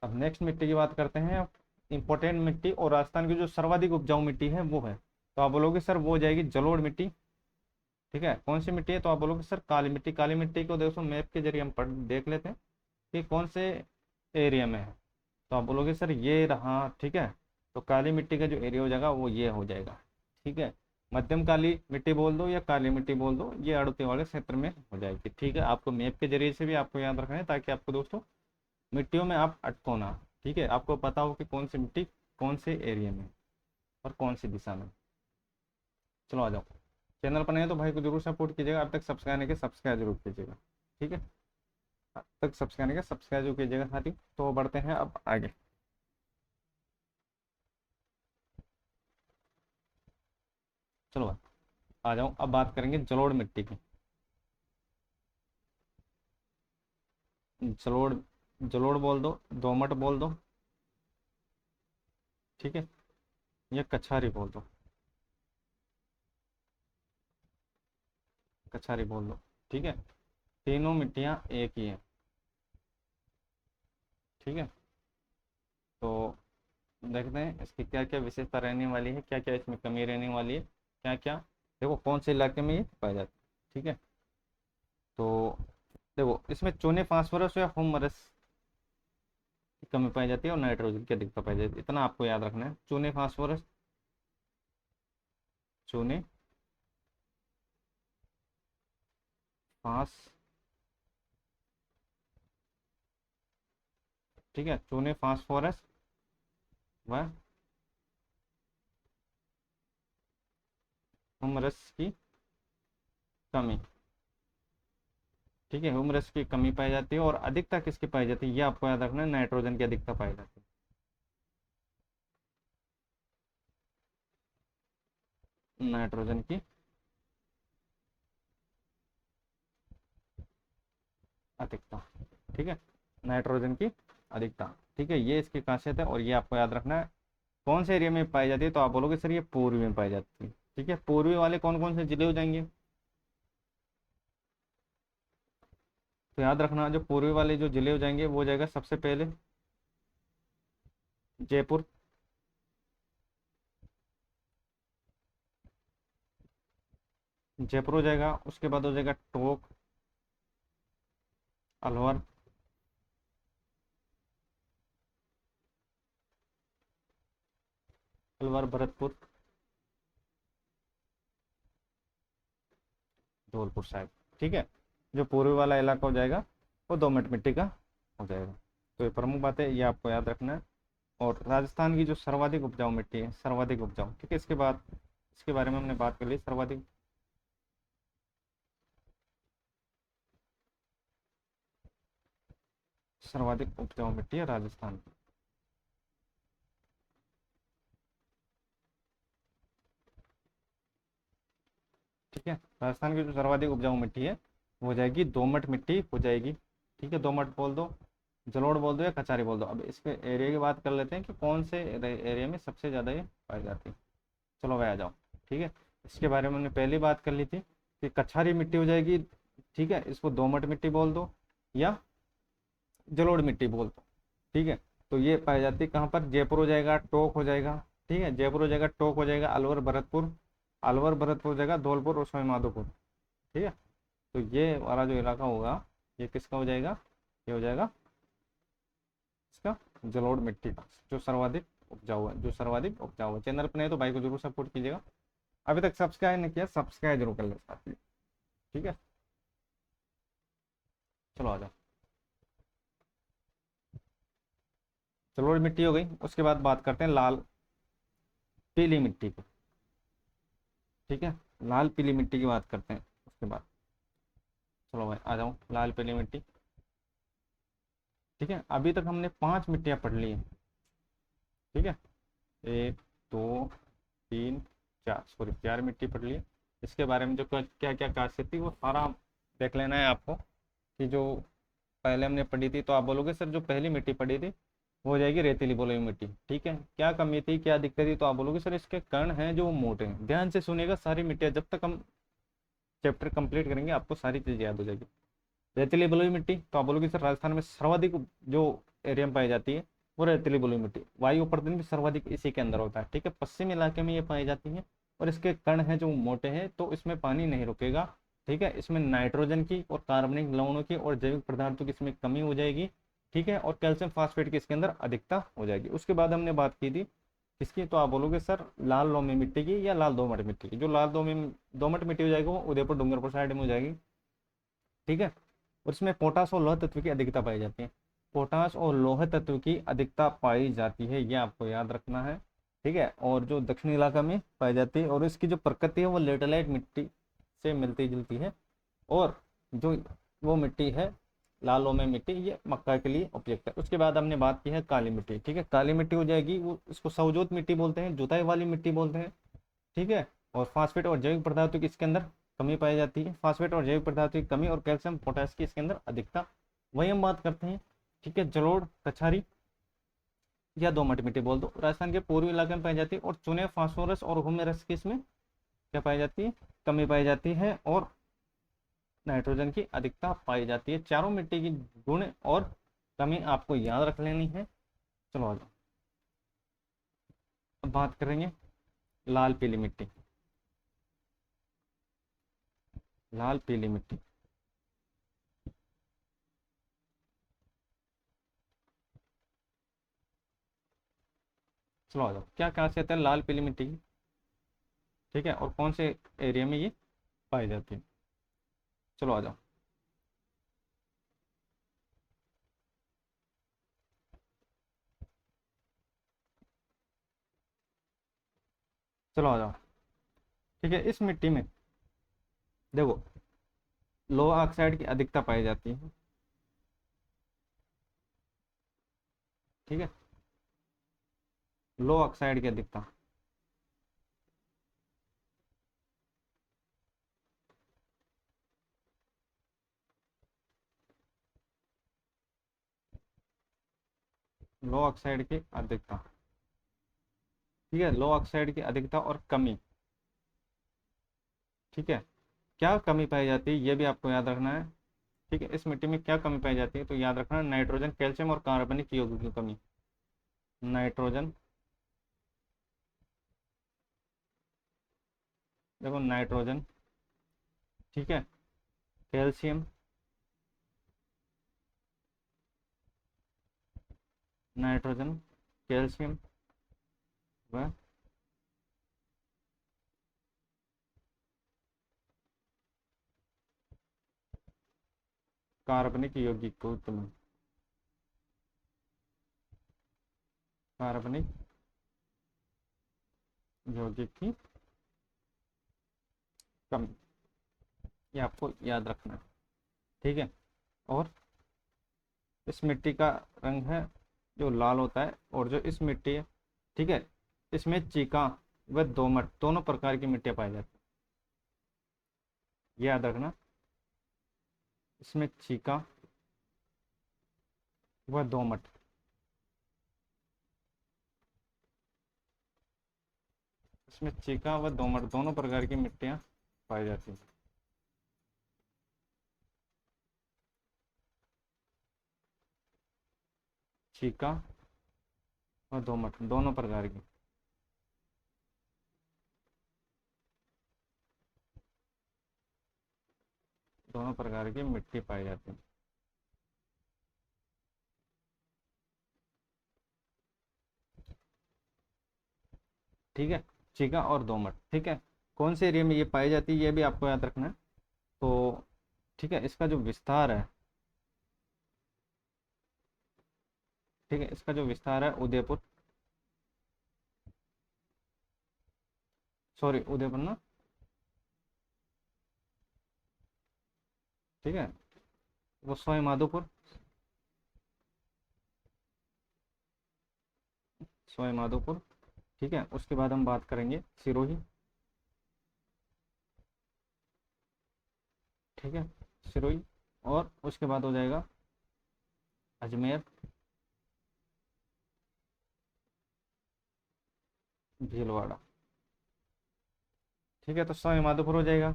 अब नेक्स्ट मिट्टी की बात करते हैं। इंपॉर्टेंट मिट्टी और राजस्थान की जो सर्वाधिक उपजाऊ मिट्टी है वो है, तो आप बोलोगे सर वो हो जाएगी जलोढ़ मिट्टी। ठीक है, कौन सी मिट्टी है, तो आप बोलोगे सर काली मिट्टी। काली मिट्टी को देखो मैप के जरिए हम पढ़ देख लेते हैं कि कौन से एरिया में है, तो आप बोलोगे सर ये रहा। ठीक है, तो काली मिट्टी का जो एरिया हो जाएगा वो ये हो जाएगा। ठीक है, मध्यम काली मिट्टी बोल दो या काली मिट्टी बोल दो, ये अड़ते वाले क्षेत्र में हो जाएगी। ठीक है, आपको मैप के जरिए से भी आपको याद रखना है ताकि आपको दोस्तों मिट्टियों में आप अटको ना। ठीक है, आपको पता हो कि कौन सी मिट्टी कौन से एरिया में और कौन सी दिशा में। चलो आ जाओ, चैनल पर नहीं है तो भाई को जरूर सपोर्ट कीजिएगा, अब तक सब्सक्राइब नहीं किया सब्सक्राइब जरूर कीजिएगा। ठीक है, अब तक सब्सक्राइब नहीं किया सब्सक्राइब जरूर कीजिएगा साथी। तो बढ़ते हैं अब आगे। चलो भाई आ जाओ, अब बात करेंगे जलोढ़ मिट्टी की। जलोढ़, जलोढ़ बोल दो, दोमट बोल दो। ठीक है, या कछारी बोल दो, कछारी बोल दो। ठीक है, तीनों मिट्टियाँ एक ही हैं। ठीक है, तो देखते हैं इसकी क्या क्या विशेषता रहने वाली है, क्या क्या इसमें कमी रहने वाली है, क्या क्या। देखो कौन से इलाके में ये पाया जाता है। ठीक है, तो देखो इसमें चूने फास्फोरस या हुमरस की कमी पाई जाती है और नाइट्रोजन की अधिकता पाई जाती है, इतना आपको याद रखना है। चूने फास्फोरस, चूने फास, ठीक है, चूने फास्फोरस व हुमरस की कमी। ठीक है, ह्यूमरस की कमी पाई जाती है और अधिकता किसकी पाई जाती है, ये आपको याद रखना है, नाइट्रोजन की अधिकता पाई जाती है, नाइट्रोजन की अधिकता। ठीक है, नाइट्रोजन की अधिकता। ठीक है, ये इसकी खासियत है और ये आपको याद रखना है। कौन से एरिया में पाई जाती है, तो आप बोलोगे सर ये पूर्वी में पाई जाती है। ठीक है, पूर्वी वाले कौन कौन से जिले हो जाएंगे, तो याद रखना जो पूर्वी वाले जो जिले हो जाएंगे वो हो जाएगा सबसे पहले जयपुर, जयपुर हो जाएगा, उसके बाद हो जाएगा टोंक, अलवर, अलवर भरतपुर, धौलपुर साहिब। ठीक है, जो पूर्वी वाला इलाका हो जाएगा वो दोमट मिट्टी का हो जाएगा। तो ये प्रमुख बात है, ये आपको याद रखना है। और राजस्थान की जो सर्वाधिक उपजाऊ मिट्टी है, सर्वाधिक उपजाऊ। ठीक है, इसके बाद इसके बारे में हमने बात कर ली, सर्वाधिक, सर्वाधिक उपजाऊ मिट्टी है राजस्थान की। ठीक है, राजस्थान की जो सर्वाधिक उपजाऊ मिट्टी है वो हो जाएगी दोमट मिट्टी हो जाएगी। ठीक है, दोमट बोल दो, जलोढ़ बोल दो या कचारी बोल दो। अब इसके एरिया की बात कर लेते हैं कि कौन से एरिया में सबसे ज़्यादा ये पाई जाती है। चलो भाई आ जाओ। ठीक है, इसके बारे में हमने पहले बात कर ली थी कि कछारी मिट्टी हो जाएगी। ठीक है, इसको दोमट मिट्टी बोल दो या जलोढ़ मिट्टी बोल दो। ठीक है, तो ये पाई जाती है कहाँ पर, जयपुर हो जाएगा, टोंक हो जाएगा। ठीक है, जयपुर हो जाएगा, टोंक हो जाएगा, अलवर भरतपुर, अलवर भरतपुर हो जाएगा, धौलपुर और सवाई माधोपुर। ठीक है, तो ये वाला जो इलाका होगा ये किसका हो जाएगा, ये हो जाएगा इसका जलोढ़ मिट्टी का, जो सर्वाधिक उपजाऊ है, जो सर्वाधिक उपजाऊ है। चैनल पर नहीं तो भाई को जरूर सपोर्ट कीजिएगा, अभी तक सब्सक्राइब नहीं किया सब्सक्राइब जरूर कर ले साथ। ठीक है, चलो आ जाओ, जलोढ़ मिट्टी हो गई, उसके बाद बात करते हैं लाल पीली मिट्टी की। ठीक है, लाल पीली मिट्टी की बात करते हैं उसके बाद। चलो भाई आ जाओ, लाल पीली मिट्टी। ठीक है, अभी तक हमने 5 मिट्टियाँ पढ़ ली हैं। ठीक है, 1 2 3 4, सॉरी 4 मिट्टी पढ़ ली है। इसके बारे में जो क्या क्या खासियत थी वो सारा देख लेना है आपको, कि जो पहले हमने पढ़ी थी। तो आप बोलोगे सर जो पहली मिट्टी पढ़ी थी वो हो जाएगी रेतीली बलुई मिट्टी। ठीक है, क्या कमी थी, क्या दिक्कत थी, तो आप बोलोगे सर इसके कण हैं जो मोटे हैं। ध्यान से सुनिएगा, सारी मिट्टियाँ जब तक हम चैप्टर कंप्लीट करेंगे आपको सारी चीज़ याद हो जाएगी। रेतीली बलुई मिट्टी, तो आप बोलोगे सर राजस्थान में सर्वाधिक जो एरिया में पाई जाती है वो रेतीली बलुई मिट्टी। वायु प्रदूषण भी सर्वाधिक इसी के अंदर होता है। ठीक है, पश्चिमी इलाके में ये पाई जाती है और इसके कण हैं जो मोटे हैं, तो इसमें पानी नहीं रुकेगा। ठीक है, इसमें नाइट्रोजन की और कार्बनिक लवणों की और जैविक पदार्थों की इसमें कमी हो जाएगी। ठीक है, और कैल्शियम फास्फेट की इसके अंदर अधिकता हो जाएगी। उसके बाद हमने बात की थी किसकी, तो आप बोलोगे सर लाल लोमी मिट्टी की या लाल दोमट मिट्टी की। जो लाल दोमट मिट्टी हो जाएगी वो उदयपुर डूंगरपुर साइड में हो जाएगी। ठीक है, और इसमें पोटास और लोह तत्व की अधिकता पाई जाती है। पोटास और लोह तत्व की अधिकता पाई जाती है, ये आपको याद रखना है। ठीक है, और जो दक्षिणी इलाका में पाई जाती है, और इसकी जो प्रकृति है वो लेटेलाइट मिट्टी से मिलती जुलती है। और जो वो मिट्टी है लालों में मिट्टी, ये मक्का के लिए उपयुक्त है। उसके बाद हमने बात की है काली मिट्टी। ठीक है, काली मिट्टी हो जाएगी, वो इसको सवजोत मिट्टी बोलते हैं, जुताई वाली मिट्टी बोलते हैं। ठीक है, और फास्फेट और जैविक पदार्थों की इसके अंदर कमी पाई जाती है। फास्फेट और जैविक पदार्थों की कमी और कैल्शियम पोटेशियम की इसके अंदर अधिकता। वही हम बात करते हैं। ठीक है, जलोढ़ कछारी या दोमट मिट्टी बोल दो, राजस्थान के पूर्वी इलाके में पाई जाती है। और चुने फास्फोरस और ह्यूमरस की इसमें क्या पाई जाती है, कमी पाई जाती है। और नाइट्रोजन की अधिकता पाई जाती है। चारों मिट्टी की गुण और कमी आपको याद रख लेनी है। चलो आ जाओ, अब बात करेंगे लाल पीली मिट्टी। लाल पीली मिट्टी, चलो आ जाओ, क्या खासियत है लाल पीली मिट्टी की। ठीक है, और कौन से एरिया में ये पाई जाती है। चलो आ जाओ, चलो आ जाओ। ठीक है, इस मिट्टी में देखो लोहा ऑक्साइड की अधिकता पाई जाती है। ठीक है, लोहा ऑक्साइड की अधिकता, लोहा ऑक्साइड की अधिकता। ठीक है, लोहा ऑक्साइड की अधिकता और कमी। ठीक है, क्या कमी पाई जाती है ये भी आपको याद रखना है। ठीक है, इस मिट्टी में क्या कमी पाई जाती है, तो याद रखना नाइट्रोजन कैल्शियम और कार्बनिक यौगिक की कमी। नाइट्रोजन, देखो नाइट्रोजन, ठीक है, कैल्शियम, नाइट्रोजन कैल्शियम व कार्बनिक यौगिक की कमी। कार्बनिक यौगिक की कमी, ये आपको याद रखना है। ठीक है, और इस मिट्टी का रंग है जो लाल होता है, और जो इस मिट्टी है, ठीक है, इसमें चीका व दोमट दोनों प्रकार की मिट्टियाँ पाई जाती है, ये याद रखना। इसमें चीका व दोमट, इसमें चीका व दोमट दोनों प्रकार की मिट्टियाँ पाई जाती हैं। चीका व दोमट दोनों प्रकार की, दोनों प्रकार की मिट्टी पाई जाती है। ठीक है, चीका और दोमट, ठीक है, कौन से एरिया में ये पाई जाती है ये भी आपको याद रखना है। तो ठीक है, इसका जो विस्तार है, ठीक है, इसका जो विस्तार है उदयपुर, सॉरी उदयपुर ना, ठीक है, वो सवाई माधोपुर, सवाई माधोपुर। ठीक है, उसके बाद हम बात करेंगे सिरोही। ठीक है, सिरोही। और उसके बाद हो जाएगा अजमेर, भीलवाड़ा। ठीक है, तो सवाई माधोपुर हो जाएगा,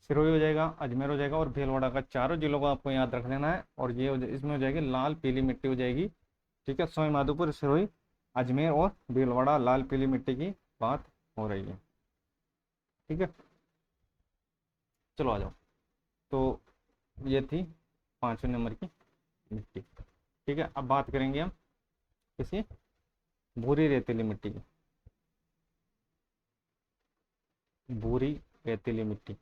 सिरोही हो जाएगा, अजमेर हो जाएगा और भीलवाड़ा का, चारों जिलों को आपको याद रख लेना है। और ये इसमें हो जाएगी लाल पीली मिट्टी हो जाएगी। ठीक है, सवाई माधोपुर, सिरोही, अजमेर और भीलवाड़ा, लाल पीली मिट्टी की बात हो रही है। ठीक है, चलो आ जाओ। तो ये थी 5वें नंबर की मिट्टी। ठीक है, अब बात करेंगे हम किसी भूरी रेतीली मिट्टी की। भूरी रेतीली मिट्टी,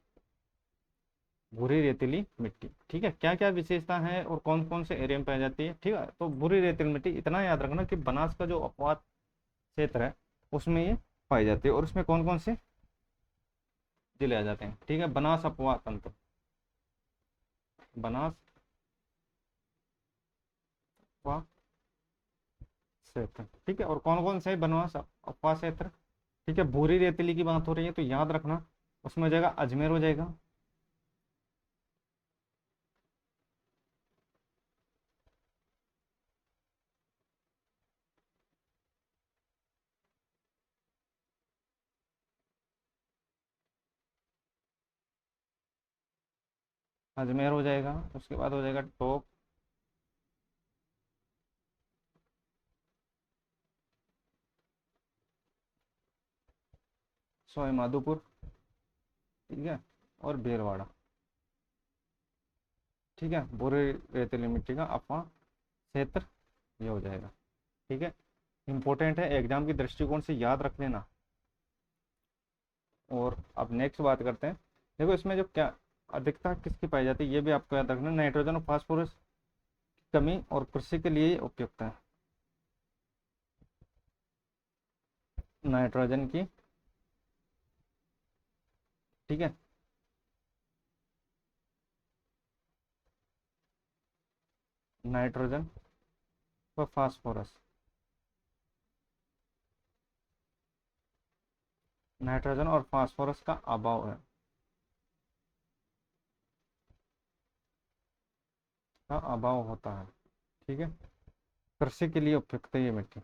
भूरी रेतीली मिट्टी। ठीक है, क्या क्या विशेषता है और कौन कौन से एरिया में पाई जाती है। ठीक है, तो भूरी रेतीली मिट्टी इतना याद रखना कि बनास का जो अपवाद क्षेत्र है उसमें ये पाई जाती है। और उसमें कौन कौन से जिले आ जाते हैं। ठीक है, बनास अपवाद तंत्र, बनास अपवाद क्षेत्र। ठीक है, और कौन कौन से बनवास अपवाद क्षेत्र। ठीक है, भूरी रेतीली की बात हो रही है तो याद रखना उसमें हो जाएगा अजमेर हो जाएगा, अजमेर हो जाएगा। उसके बाद हो जाएगा टोंक, सवाई माधोपुर। ठीक है, और भीलवाड़ा। ठीक है, भूरे रेतीली मिट्टी का अपना क्षेत्र ये हो जाएगा। ठीक है, इंपॉर्टेंट है, एग्जाम की दृष्टिकोण से याद रख लेना। और अब नेक्स्ट बात करते हैं। देखो इसमें जो क्या अधिकता किसकी पाई जाती है ये भी आपको याद रखना। नाइट्रोजन और फास्फोरस की कमी और कृषि के लिए उपयुक्त है। नाइट्रोजन की, ठीक है, नाइट्रोजन व फास्फोरस, नाइट्रोजन और फास्फोरस का अभाव है, का अभाव होता है। ठीक है, कृषि के लिए उपयुक्त है ये मिट्टी।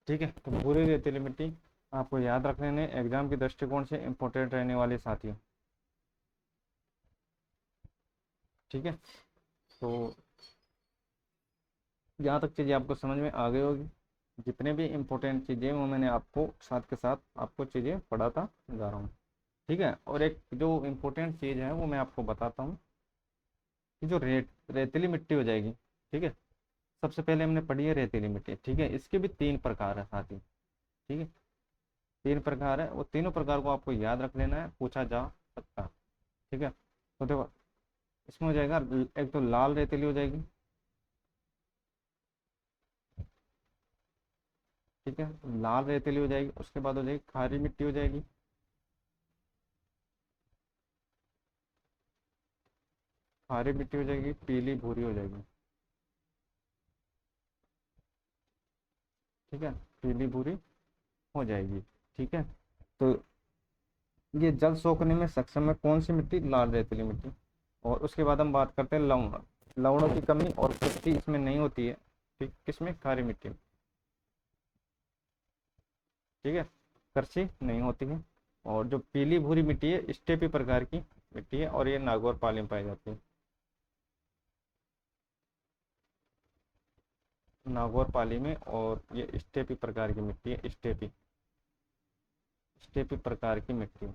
ठीक है, तो भूरी रेतीली मिट्टी आपको याद रख लेने एग्जाम के दृष्टिकोण से इंपॉर्टेंट रहने वाले साथियों। ठीक है, तो यहाँ तक चीज़ें आपको समझ में आ गई होगी। जितने भी इम्पोर्टेंट चीज़ें वो मैंने आपको साथ के साथ आपको चीज़ें पढ़ाता जा रहा हूँ। ठीक है, और एक जो इम्पोर्टेंट चीज़ है वो मैं आपको बताता हूँ कि जो रेतीली मिट्टी हो जाएगी। ठीक है, सबसे पहले हमने पढ़ी है रेतीली मिट्टी। ठीक है, इसके भी 3 प्रकार है साथी। ठीक है, 3 प्रकार है, वो तीनों प्रकार को आपको याद रख लेना है, पूछा जा सकता है। ठीक है, तो देखो इसमें हो जाएगा एक तो लाल रेतीली हो जाएगी। ठीक है, लाल रेतीली हो जाएगी। उसके बाद हो जाएगी खारी मिट्टी हो जाएगी। खारी मिट्टी हो जाएगी, पीली भूरी हो जाएगी। ठीक है, पीली भूरी हो जाएगी। ठीक है, तो ये जल सोखने में सक्षम है कौन सी मिट्टी, लाल रेतीली मिट्टी। और उसके बाद हम बात करते हैं लवण। लवणों की कमी और पुष्टि इसमें नहीं होती है। ठीक, किसमें, खारी मिट्टी में। ठीक है, करछी नहीं होती है। और जो पीली भूरी मिट्टी है स्टेपी प्रकार की मिट्टी है और ये नागौर पाली में पाई जाती है। नागौर पाली में, और ये स्टेपी प्रकार की मिट्टी है, स्टेपी, स्टेपी प्रकार की मिट्टी,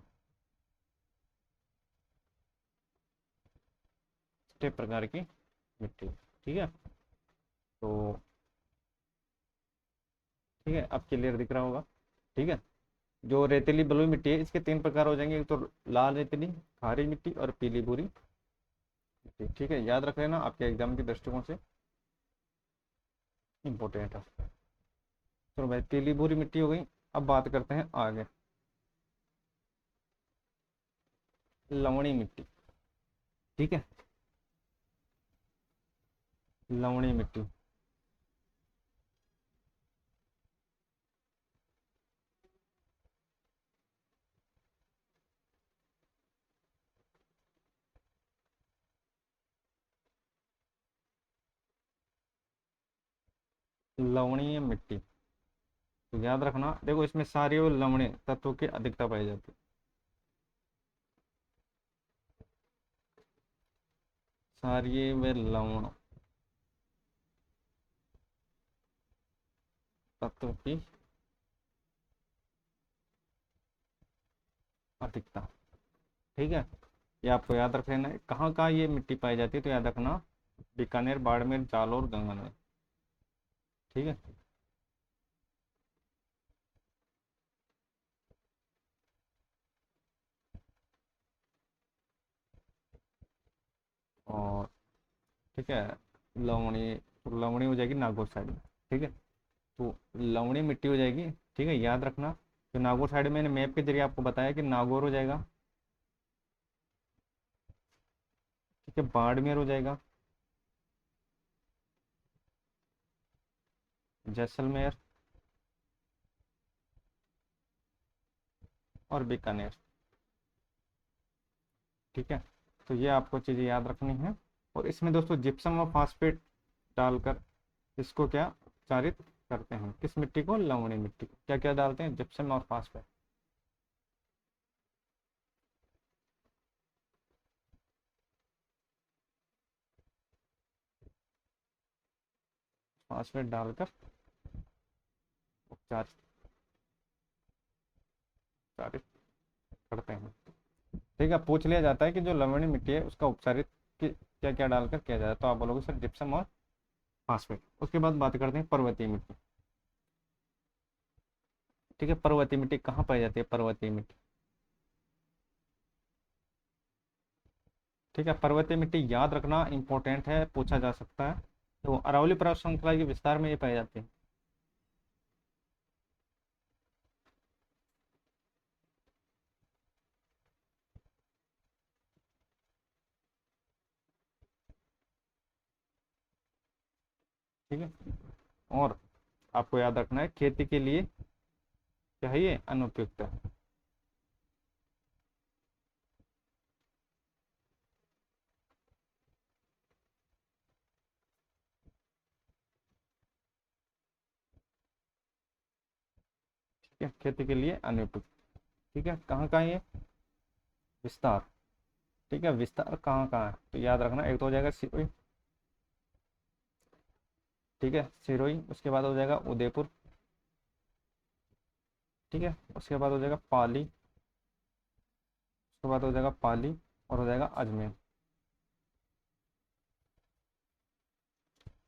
स्टेप प्रकार की मिट्टी। ठीक है, तो ठीक है, अब क्लियर दिख रहा होगा। ठीक है, जो रेतीली बलुई मिट्टी है इसके 3 प्रकार हो जाएंगे, एक तो लाल रेतीली, खारी मिट्टी और पीली भूरी मिट्टी। ठीक है, याद रख लेना, आपके एग्जाम के दृष्टिकोण से इंपॉर्टेंट है। चलो भाई, पीली भूरी मिट्टी हो गई। अब बात करते हैं आगे, लवणी मिट्टी। ठीक है, लवणी मिट्टी। लवणीय मिट्टी, तो याद रखना देखो इसमें सारी और लवणीय तत्वों की अधिकता पाई जाती है। सारी व लवण तत्व की अधिकता। ठीक है, ये आपको याद रख लेना है। कहाँ कहाँ ये मिट्टी पाई जाती है तो याद रखना, बीकानेर, बाड़मेर, जालौर, गंगानगर। ठीक है, और ठीक है, लवणी, तो लवणी हो जाएगी नागौर साइड में। ठीक है, तो लवणी मिट्टी हो जाएगी। ठीक है, याद रखना, तो नागौर साइड में मैंने मैप के जरिए आपको बताया कि नागौर हो जाएगा। ठीक है, बाड़मेर हो जाएगा, जैसलमेर और बीकानेर। ठीक है, तो ये आपको चीज़ें याद रखनी है। और इसमें दोस्तों जिप्सम और फास्फेट डालकर इसको क्या चारित करते हैं, किस मिट्टी को, लवणी मिट्टी को। क्या क्या डालते हैं, जिप्सम और फास्फेट। फास्फेट डालकर उपचारित चारित करते हैं। ठीक है, पूछ लिया जाता है कि जो लवणी मिट्टी है उसका उपचारित क्या क्या डालकर किया जाता है, तो आप बोलोगे सर जिप्सम और फास्फेट। उसके बाद बात करते हैं पर्वतीय मिट्टी। ठीक है, पर्वतीय मिट्टी कहाँ पाई जाती है, पर्वतीय मिट्टी। ठीक है, पर्वतीय मिट्टी याद रखना इंपॉर्टेंट है, पूछा जा सकता है। तो अरावली पर्वत श्रृंखला के विस्तार में ये पाई जाती है। ठीक है, और आपको याद रखना है खेती के लिए क्या है, ये अनुपयुक्त है। ठीक है, खेती के लिए अनुपयुक्त। ठीक है, कहाँ कहाँ है ये, विस्तार। ठीक है, विस्तार कहाँ कहाँ है तो याद रखना, एक तो हो जाएगा सिरोही। ठीक है, सिरोही, उसके बाद हो जाएगा उदयपुर। ठीक है, उसके बाद हो जाएगा पाली, उसके बाद हो जाएगा पाली, और हो जाएगा अजमेर।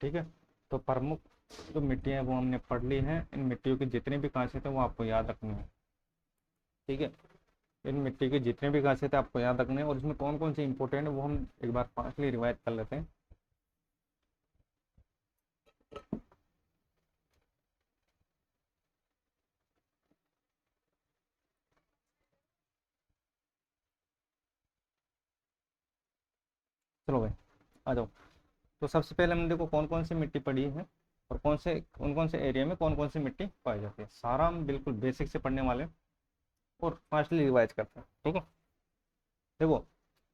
ठीक है, तो प्रमुख जो मिट्टियाँ हैं वो हमने पढ़ ली हैं। इन मिट्टियों की जितनी भी खासियत है वो आपको याद रखनी है। ठीक है, इन मिट्टी की जितने भी खासियत है आपको याद रखने हैं, और इसमें कौन कौन सी इंपॉर्टेंट है वो हम एक बार फास्टली रिवाइज कर लेते हैं। चलो भाई, आ जाओ। तो सबसे पहले हमने देखो कौन कौन सी मिट्टी पड़ी है, और कौन से एरिया में कौन कौन सी मिट्टी पाई जाती है, सारा हम बिल्कुल बेसिक से पढ़ने वाले हैं और फास्टली रिवाइज करते हैं। ठीक है, देखो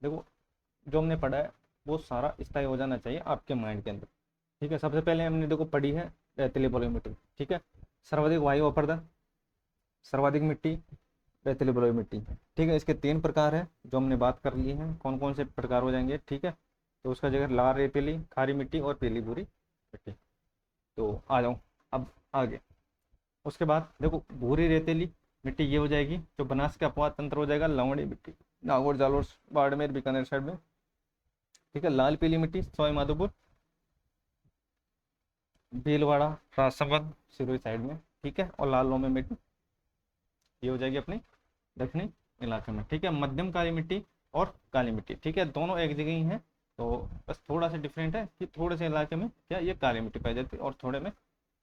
देखो, जो हमने पढ़ा है वो सारा स्थायी हो जाना चाहिए आपके माइंड के अंदर। ठीक है, सबसे पहले हमने देखो पढ़ी है रेतीली बलुई मिट्टी। ठीक है, सर्वाधिक वायु अपर्दन, सर्वाधिक मिट्टी, रेतीली बलुई मिट्टी। ठीक है, इसके तीन प्रकार है जो हमने बात कर ली है, कौन कौन से प्रकार हो जाएंगे। ठीक है, तो उसका जगह लाल रेतीली, खारी मिट्टी और पीली भूरी मिट्टी। तो आ जाओ अब आगे। उसके बाद देखो भूरी रेतीली मिट्टी ये हो जाएगी जो बनास का अपवाद तंत्र हो जाएगा, लवणी मिट्टी, नागौर, जालोर, बाड़मेर, बीकानेर साइड में। ठीक है, लाल पीली मिट्टी सवाई माधोपुर, भीलवाड़ा, राजसमंद, सिरोही साइड में। ठीक है, और लाल लोमे मिट्टी ये हो जाएगी अपनी दक्षिणी इलाके में। ठीक है, मध्यम काली मिट्टी और काली मिट्टी, ठीक है, दोनों एक जगह ही हैं। तो बस थोड़ा सा डिफरेंट है कि थोड़े से इलाके में क्या ये काली मिट्टी पाई जाती है और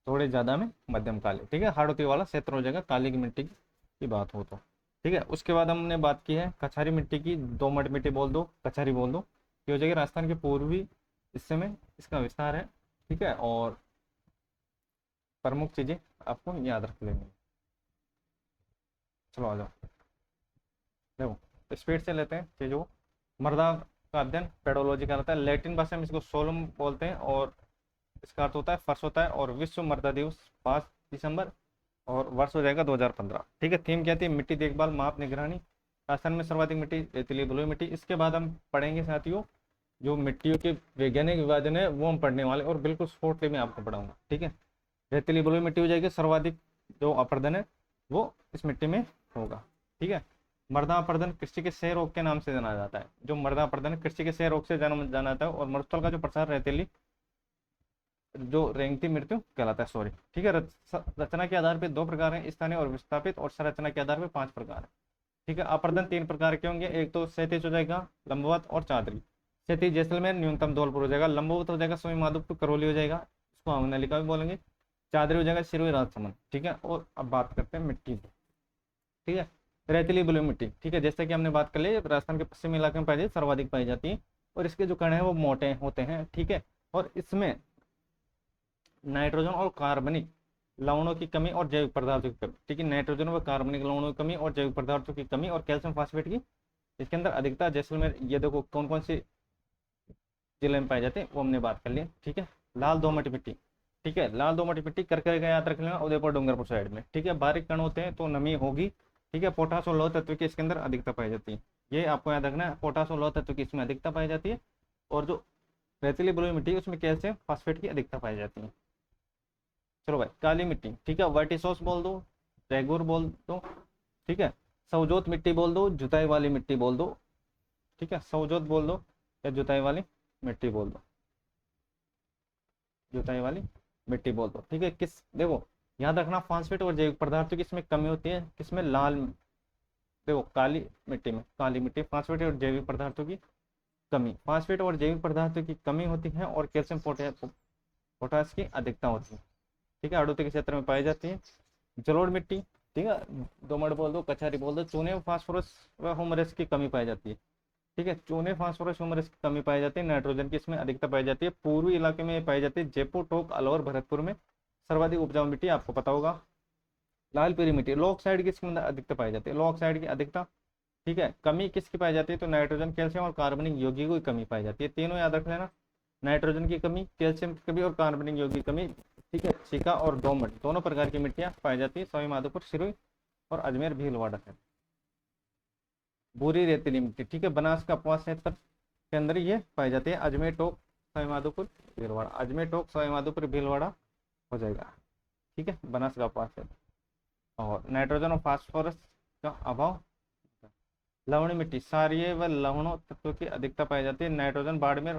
थोड़े ज़्यादा में मध्यम काली। ठीक है, हाड़ोती वाला क्षेत्र हो जाएगा काली की मिट्टी की बात हो तो। ठीक है। उसके बाद हमने बात की है कछारी मिट्टी की, दोमट मिट्टी बोल दो, कछारी बोल दो। ये हो जाएगी राजस्थान के पूर्वी हिस्से में इसका विस्तार है। ठीक है। और प्रमुख चीजें आपको याद रख लेनी है। चलो आ जाओ। देखो स्पीड से लेते हैं चीजों को। मृदा का अध्ययन पेडोलॉजी कहलाता है, लैटिन भाषा में इसको सोलम बोलते हैं, और इसका अर्थ होता है फर्श होता है। और विश्व मृदा दिवस 5 दिसंबर, और वर्ष हो जाएगा 2015। ठीक है। थीम क्या थी? मिट्टी देखभाल, माप, निगरानी। राजस्थान में सर्वाधिक मिट्टी रेतीली बलुई मिट्टी। इसके बाद हम पढ़ेंगे साथियों जो मिट्टियों के वैज्ञानिक विभाजन है वो हम पढ़ने वाले, और बिल्कुल शॉर्टली में आपको पढ़ाऊंगा। ठीक है। रेतीली बलुई मिट्टी हो जाएगी, सर्वाधिक जो अपर्दन है वो इस मिट्टी में होगा। ठीक है। मृदा अपर्दन कृषि के क्षय रोग के नाम से जाना जाता है। जो मृदा अपर्दन कृषि के क्षय रोग से जाना जाता है। और मरुस्थल का जो प्रसार रेतीली जो रेंगती मृत्यु कहलाता है, सॉरी। ठीक है। रचना के आधार पर 2 प्रकार है, स्थानीय और विस्थापित, और संरचना के आधार पर 5 प्रकार है। ठीक है। अपर्दन 3 प्रकार के होंगे, एक तो क्षैतिज हो जाएगा, लंबवत और चादरी। क्षैतिज जैसलमेर न्यूनतम धौलपुर हो जाएगा, लंबवत हो जाएगा सवाई माधोपुर करौली हो जाएगा, इसको हम नलिका भी बोलेंगे। चादरी हो जाएगा सिरोही राजसमंद। ठीक है। और अब बात करते हैं मिट्टी की। ठीक है। रेतीली बलुई मिट्टी। ठीक है। जैसे कि हमने बात कर ली, राजस्थान के पश्चिमी इलाके में पाई जाती, सर्वाधिक पाई जाती है, और इसके जो कण है वो मोटे होते हैं। ठीक है। और इसमें नाइट्रोजन और कार्बनिक लवणों की कमी और जैविक पदार्थों की कमी। ठीक है। नाइट्रोजन व कार्बनिक लवणों की कमी और जैविक पदार्थों की कमी, और कैल्शियम फास्फेट की इसके अंदर अधिकता। जैसलमेर, ये देखो कौन कौन से जिले में पाए जाते हैं वो हमने बात कर ली। ठीक है। लाल दोमट मिट्टी। ठीक है। लाल दोमट मिट्टी करकरे का याद रख लेना, उदयपुर डूंगरपुर साइड में। ठीक है। बारीक कण होते हैं तो नमी होगी। ठीक है। पोटास और लौह तत्व की इसके अंदर अधिकता पाई जाती है, ये आपको याद रखना है। पोटास और लौह तत्व की इसमें अधिकता पाई जाती है। और जो रेतीली बलुई मिट्टी है उसमें कैल्शियम फास्फेट की अधिकता पाई जाती है। चलो भाई, काली मिट्टी। ठीक है। वर्टिसोस बोल दो, रेगुर बोल दो। ठीक है। सवजोत मिट्टी बोल दो, जुताई वाली मिट्टी बोल दो। ठीक है। सवजोत बोल दो या जुताई वाली मिट्टी बोल दो, जुताई वाली मिट्टी बोल दो। ठीक है। किस देखो याद रखना, फास्फेट और जैविक पदार्थों की इसमें कमी होती है, किसमें? लाल, देखो काली मिट्टी में, काली मिट्टी फास्फेट और जैविक पदार्थों की कमी, फास्फेट और जैविक पदार्थों की कमी होती है, और कैल्शियम पोटास की अधिकता होती है। ठीक है। आड़ूते के क्षेत्र में पाई जाती है। जलोढ़ मिट्टी। ठीक है। दोमट बोल दो, कछारी बोल दो। चूने, फास्फोरस व ह्यूमरस की कमी पाई जाती है। ठीक है। चूने, फास्फोरस, ह्यूमरस की कमी पाई जाती है। नाइट्रोजन की इसमें अधिकता पाई जाती है। पूर्वी इलाके में पाई जाती है, जयपुर, टोंक, अलवर, भरतपुर में सर्वाधिक उपजाऊ मिट्टी आपको पता होगा। लाल पीली मिट्टी, लो ऑक्साइड की इसके अंदर अधिकता पाई जाती है, लो ऑक्साइड की अधिकता। ठीक है। कमी किसकी पाई जाती है? तो नाइट्रोजन, कैल्शियम और कार्बनिक यौगिकों की कमी पाई जाती है। तीनों याद रख लेना, नाइट्रोजन की कमी, कैल्शियम की कमी और कार्बनिक यौगिक की कमी। ठीक है। सिका और दोमट दोनों प्रकार की मिट्टियां पाई जाती है सवाई माधोपुर, सिरोही और अजमेर, भीलवाड़ा है। भूरी रेतीली मिट्टी। ठीक है। बनास का उपवास क्षेत्र के अंदर ये पाई जाती है, अजमेर, टोक, सवाई माधोपुर, भीलवाड़ा। अजमेर, टोक, सवाई माधोपुर, भीलवाड़ा हो जाएगा। ठीक है। बनास का उपवास क्षेत्र। और नाइट्रोजन और फास्फोरस का अभाव। लवणी मिट्टी, सारिये व लवणों तत्व की अधिकता पाई जाती है, नाइट्रोजन, बाड़मेर।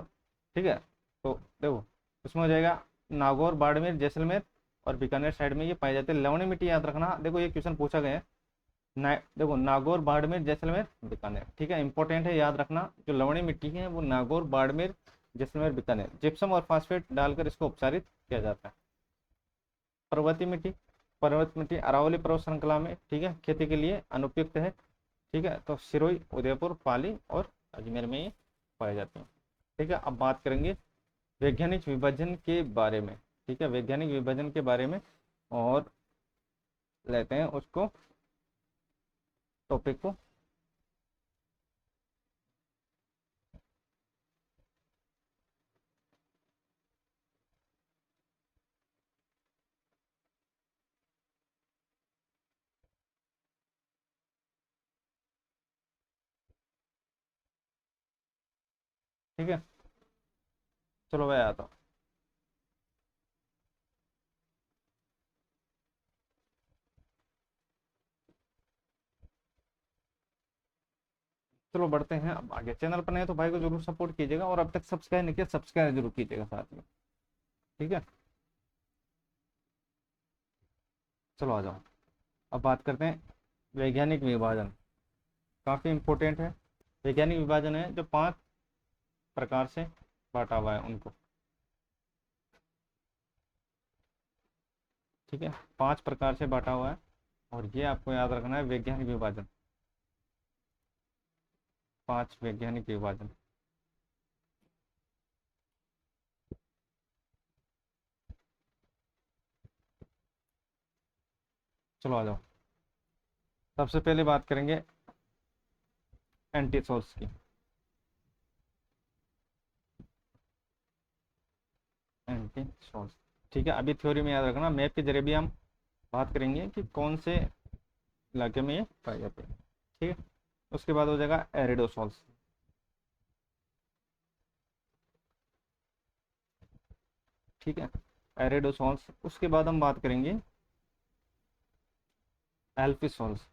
ठीक है। तो देखो उसमें हो जाएगा नागौर, बाड़मेर, जैसलमेर और बीकानेर साइड में ये पाई जाती है। लवणी मिट्टी याद रखना, देखो ये क्वेश्चन पूछा गया है। देखो नागौर, बाड़मेर, जैसलमेर, बीकानेर। ठीक है। इंपॉर्टेंट है, याद रखना। जो लवणी मिट्टी है वो नागौर, बाड़मेर, जैसलमेर, बीकानेर। जिप्सम और फास्फेट डालकर इसको उपचारित किया जाता है। पर्वतीय मिट्टी, पर्वत मिट्टी अरावली पर्वत श्रृंखला में, ठीक है, खेती के लिए अनुपयुक्त है। ठीक है। तो सिरोही, उदयपुर, पाली और अजमेर में ये पाए जाते हैं। ठीक है। अब बात करेंगे वैज्ञानिक विभाजन के बारे में। ठीक है। वैज्ञानिक विभाजन के बारे में, और लेते हैं उसको टॉपिक को। ठीक है। चलो मैं आता हूँ। चलो बढ़ते हैं अब आगे। चैनल पर नहीं तो भाई को जरूर सपोर्ट कीजिएगा, और अब तक सब्सक्राइब नहीं किया सब्सक्राइब जरूर कीजिएगा साथ में। ठीक है। चलो आ जाओ। अब बात करते हैं वैज्ञानिक विभाजन, काफी इंपॉर्टेंट है। वैज्ञानिक विभाजन है जो 5 प्रकार से बांटा हुआ है उनको। ठीक है। 5 प्रकार से बांटा हुआ है, और ये आपको याद रखना है वैज्ञानिक विभाजन। 5 वैज्ञानिक विभाजन। चलो आ जाओ। सबसे पहले बात करेंगे एंटीसोल्स की। एंटीसोल्स, ठीक है। अभी थ्योरी में याद रखना, मैप के जरिए भी हम बात करेंगे कि कौन से इलाके में ये पाए जाते हैं, ठीक है। उसके बाद हो जाएगा एरिडोसोल्स, ठीक है, एरिडोसोल्स। उसके बाद हम बात करेंगे एल्फिसोल्स,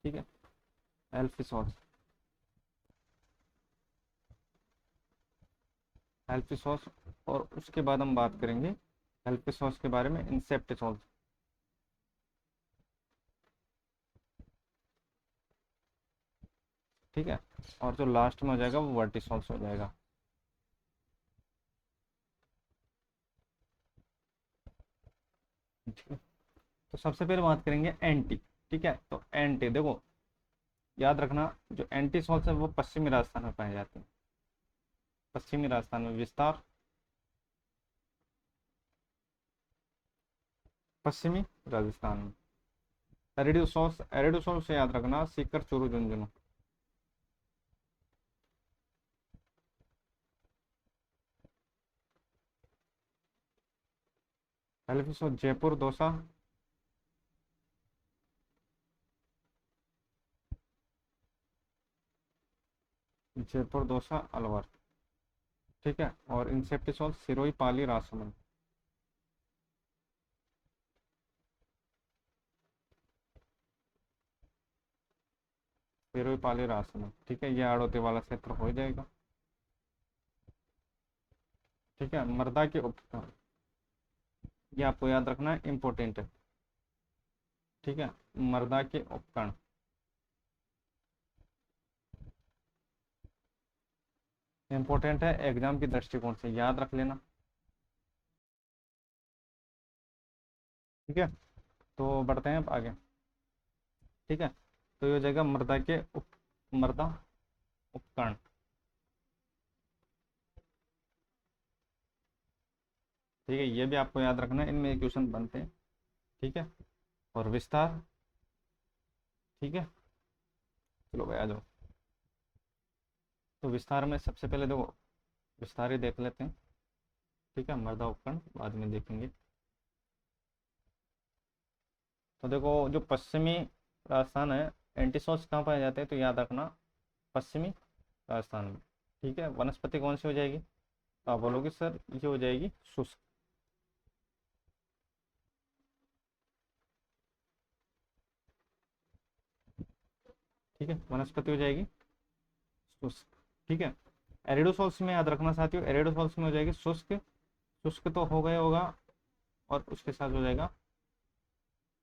ठीक है, एल्फिसोल्स। एल्फिसोल्स, और उसके बाद हम बात करेंगे एल्फिसोल्स के बारे में इंसेप्टिसोल्स, ठीक है। और जो लास्ट में हो जाएगा वो वर्टिसोल्स हो जाएगा। ठीक है। तो सबसे पहले बात करेंगे एंटी, ठीक है। तो एंटी देखो, याद रखना, जो एंटी सॉल्स है वो पश्चिमी राजस्थान में पाए जाते हैं। पश्चिमी राजस्थान में विस्तार, पश्चिमी राजस्थान में। एरिडोसॉल्स, एरिडोसॉल्स से याद रखना सीकर, चूरू, झुंझुनू। एल्फिसोल जयपुर, दौसा, जयपुर, दौसा, अलवर, ठीक है। और इंसेप्टिसोल सिरोही, पाली, राजसमंद। सिरोही, पाली, राजसमंद, ठीक है। ये आड़ोती वाला क्षेत्र हो जाएगा, ठीक है। मृदा के उपकरण, ये आपको याद रखना है, इम्पोर्टेंट है, ठीक है। मृदा के उपकरण, इंपॉर्टेंट है एग्जाम की दृष्टिकोण से, याद रख लेना, ठीक है। तो बढ़ते हैं अब आगे, ठीक है। तो ये हो जाएगा मृदा उपकरण, ठीक है। ये भी आपको याद रखना है, इनमें क्वेश्चन बनते हैं, ठीक है। और विस्तार, ठीक है। चलो भाई आ जाओ। तो विस्तार में सबसे पहले देखो, विस्तार ही देख लेते हैं, ठीक है। मृदा उपकरण बाद में देखेंगे। तो देखो, जो पश्चिमी राजस्थान है, एंटीसोल्स कहाँ पाए जाते हैं, तो याद रखना पश्चिमी राजस्थान में, ठीक है। वनस्पति कौन सी हो जाएगी, तो आप बोलोगे सर ये हो जाएगी शुष्क, ठीक है। वनस्पति हो जाएगी शुष्क, ठीक है। एरिडोसोल्स में याद रखना साथियों, एरिडोसोल्स में हो जाएगी शुष्क, शुष्क तो हो गया होगा, और उसके साथ हो जाएगा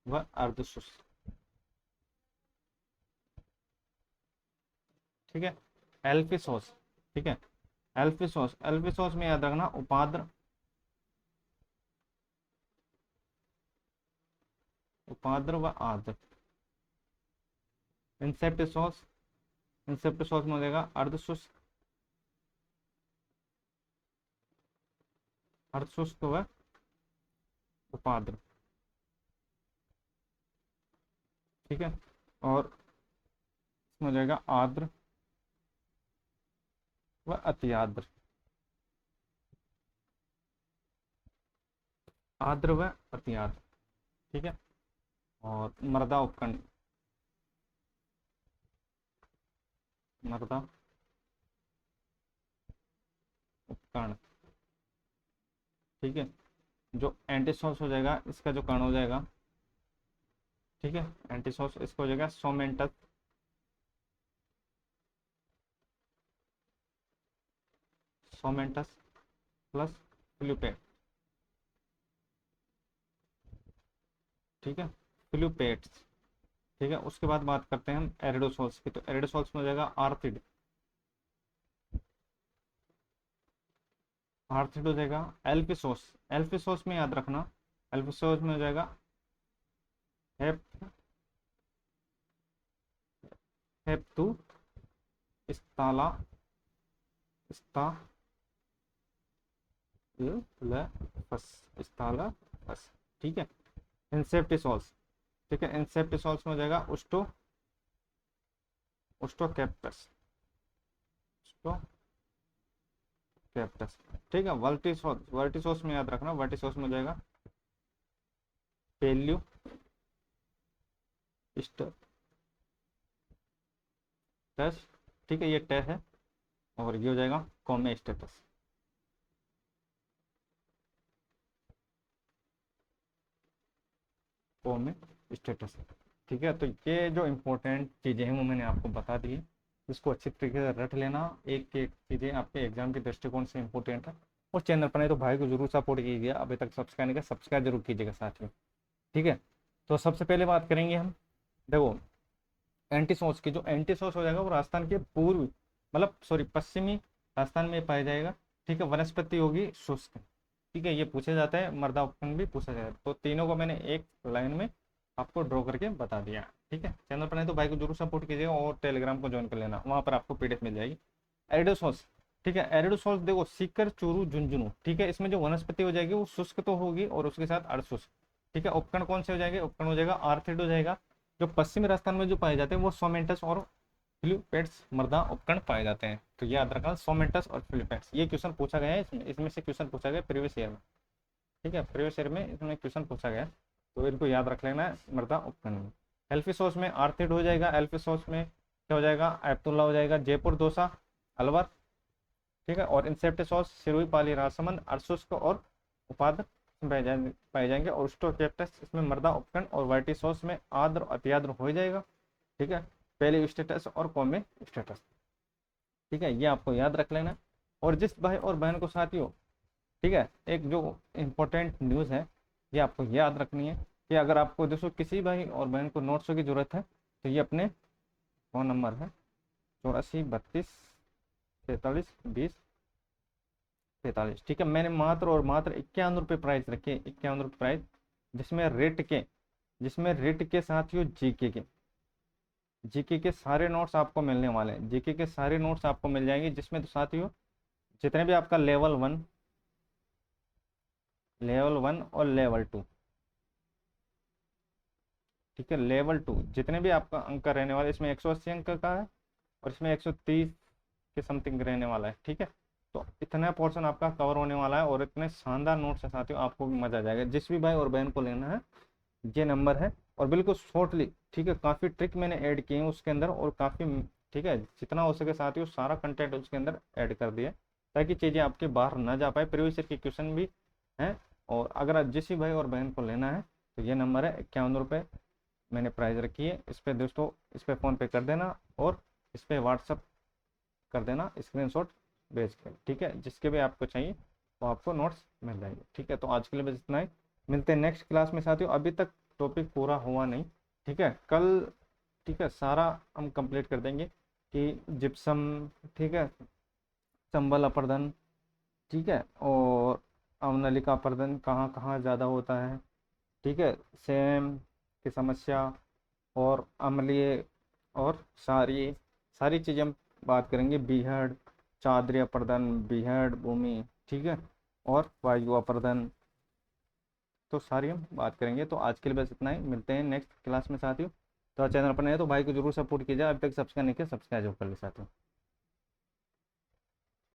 वह अर्ध शुष्क, ठीक है। एल्फिसोस, ठीक है। एल्फिसोस, एल्फिसोस में याद रखना उपाद्र, उपाद्र व आद्र। इंसेप्टिसोस, इंसेप्टिसोस में हो जाएगा अर्ध शुष्क, अर्ध शुष्क व उपाद्र, ठीक है। और इसमें हो जाएगा आर्द्र व अति आर्द्र, आर्द्र व अति आर्द्र, ठीक है। और मृदा उपकरण, मृदा उपकरण, ठीक है। जो एंटीसोल्स हो जाएगा, इसका जो कण हो जाएगा, ठीक है, एंटीसोल्स इसका हो जाएगा सोमेंटस, सोमेंटस प्लस फ्लूपेट, ठीक है, फ्लूपेट्स, ठीक है। उसके बाद बात करते हैं हम एरिडोसोल्स की। तो एरिडोसोल्स में हो जाएगा आर्थिड, आर्थिड हो जाएगा। एल्फिसोस, एल्फिसोस में याद रखना, एल्फिसोस में हो जाएगा हेप हेप्तु स्ताला स्तालफस स्तालफस। ठीक है। इंसेप्टिसोल्स। ठीक है, इंसेप्टिसोल्स में हो जाएगा उस्टोकैप्टस उस्टोकैप्टस। ठीक है। वर्टिसोस में याद रखना, वर्टिसोस में हो जाएगा पेल्यू स्टेटस। ठीक है, ये टे है, और ये हो जाएगा कॉमे स्टेटस। कॉमे स्टेटस। ठीक है, तो ये जो इम्पोर्टेंट चीज़ें हैं वो मैंने आपको बता दी है, इसको अच्छी तरीके से रट लेना। एक एक चीज़ें आपके एग्जाम के दृष्टिकोण से इम्पोर्टेंट है। और चैनल पर नहीं तो भाई को जरूर सपोर्ट कीजिएगा, अभी तक सब्सक्राइब नहीं किया सब्सक्राइब जरूर कीजिएगा साथियों। ठीक है। तो सबसे पहले बात करेंगे हम, देखो एंटी सोच की। जो एंटी सोच हो जाएगा वो राजस्थान के पूर्व, मतलब सॉरी पश्चिमी राजस्थान में पाया जाएगा। ठीक है। वनस्पति होगी शुष्क। ठीक है, ये पूछे जाता है, मृदा उपखंड भी पूछा जाता है। तो तीनों को मैंने एक लाइन में आपको ड्रॉ करके बता दिया। ठीक है। चैनल पर नहीं तो भाई को जरूर सपोर्ट कीजिएगा, और टेलीग्राम को ज्वाइन कर लेना, वहाँ पर आपको पीडीएफ मिल जाएगी। एरिडोसोस। ठीक है, एरिडोसोस देखो सीकर चूरू झुंझुनू। ठीक है, इसमें जो वनस्पति हो जाएगी वो शुष्क तो होगी और उसके साथ अर्धशुष्क। ठीक है। उपकरण कौन से हो जाएंगे? उपकरण हो जाएगा आर्थिड हो जाएगा। जो पश्चिमी राजस्थान में जो पाए जाते हैं वो सोमेंटस और फिलिपेट्स मृदा उपकरण पाए जाते हैं। तो याद रखना सोमेंटस और फिलिपेट्स, ये क्वेश्चन पूछा गया है, इसमें से क्वेश्चन पूछा गया प्रीवियस ईयर में। ठीक है, प्रीवियस ईयर में इसमें क्वेश्चन पूछा गया है, तो इनको याद रख लेना है मृदा उपकरण में। एल्फिसोस में आर्थिड हो जाएगा। एल्फिसोस में क्या हो जाएगा? एप्तुल्ला हो जाएगा, जयपुर दोसा, अलवर। ठीक है। और इंसेप्टिसोस सिरुई पाली राजसमंद अर्शुष्क और उपाद पाए जाएंगे। और स्टोकेप्टस इसमें मृदा उपकरण। और वर्टिसोस में आर्द्र अतिआर्द्र हो जाएगा। ठीक है। पहले स्टेटस और कॉमे स्टेटस। ठीक है, ये आपको याद रख लेना। और जिस भाई और बहन को साथियों, ठीक है, एक जो इम्पोर्टेंट न्यूज़ है ये आपको याद रखनी है, कि अगर आपको दोस्तों किसी भाई और बहन को नोट्सों की जरूरत है तो ये अपने फ़ोन नंबर है 84 32 43 20 43। ठीक है, मैंने मात्र और मात्र 51 रुपये प्राइस रखे, 51 रुपये प्राइस, जिसमें रेट के साथियों जीके के सारे नोट्स आपको मिलने वाले हैं। जीके के सारे नोट्स आपको मिल जाएंगे, जिसमें तो साथियों जितने भी आपका लेवल 1 और लेवल 2, ठीक है, लेवल 2 जितने भी आपका अंक रहने वाले, इसमें 180 अंक का है और इसमें 130 के समथिंग रहने वाला है। ठीक है, तो इतना पोर्शन आपका कवर होने वाला है, और इतने शानदार नोट्स है साथियों, आपको भी मजा आ जाएगा। जिस भी भाई और बहन को लेना है ये नंबर है, और बिल्कुल शॉर्टली। ठीक है, काफ़ी ट्रिक मैंने ऐड किए हैं उसके अंदर, और काफ़ी, ठीक है, जितना हो सके साथियों सारा कंटेंट उसके अंदर ऐड कर दिया, ताकि चीज़ें आपके बाहर ना जा पाए। प्रीवियस ईयर के क्वेश्चन भी हैं। और अगर जिस भी भाई और बहन को लेना है तो ये नंबर है, 51 रुपये मैंने प्राइस रखी है। इस पर दोस्तों, इस पर फ़ोन पे कर देना, और इस पर व्हाट्सअप कर देना स्क्रीनशॉट भेज के। ठीक है, जिसके भी आपको चाहिए वो आपको नोट्स मिल जाएंगे। ठीक है, तो आज के लिए बस इतना ही, मिलते हैं नेक्स्ट क्लास में साथियों। अभी तक टॉपिक पूरा हुआ नहीं। ठीक है, कल, ठीक है, सारा हम कंप्लीट कर देंगे कि जिप्सम, ठीक है, चंबल अपर्दन, ठीक है, और अवनलिका अपर्दन कहाँ कहाँ ज़्यादा होता है। ठीक है, सेम की समस्या, और अम्लीय, और सारी सारी चीज़ें हम बात करेंगे। बीहड़, चादरी अपर्दन, बीहड़ भूमि, ठीक है, और वायु अपर्दन, तो सारी हम बात करेंगे। तो आज के लिए बस इतना ही, मिलते हैं नेक्स्ट क्लास में साथियों। तो चैनल पर नए तो भाई को जरूर सपोर्ट कीजिए, अभी तक सब्सक्राइब नहीं किया सब्सक्राइब जरूर कर ले साथियों।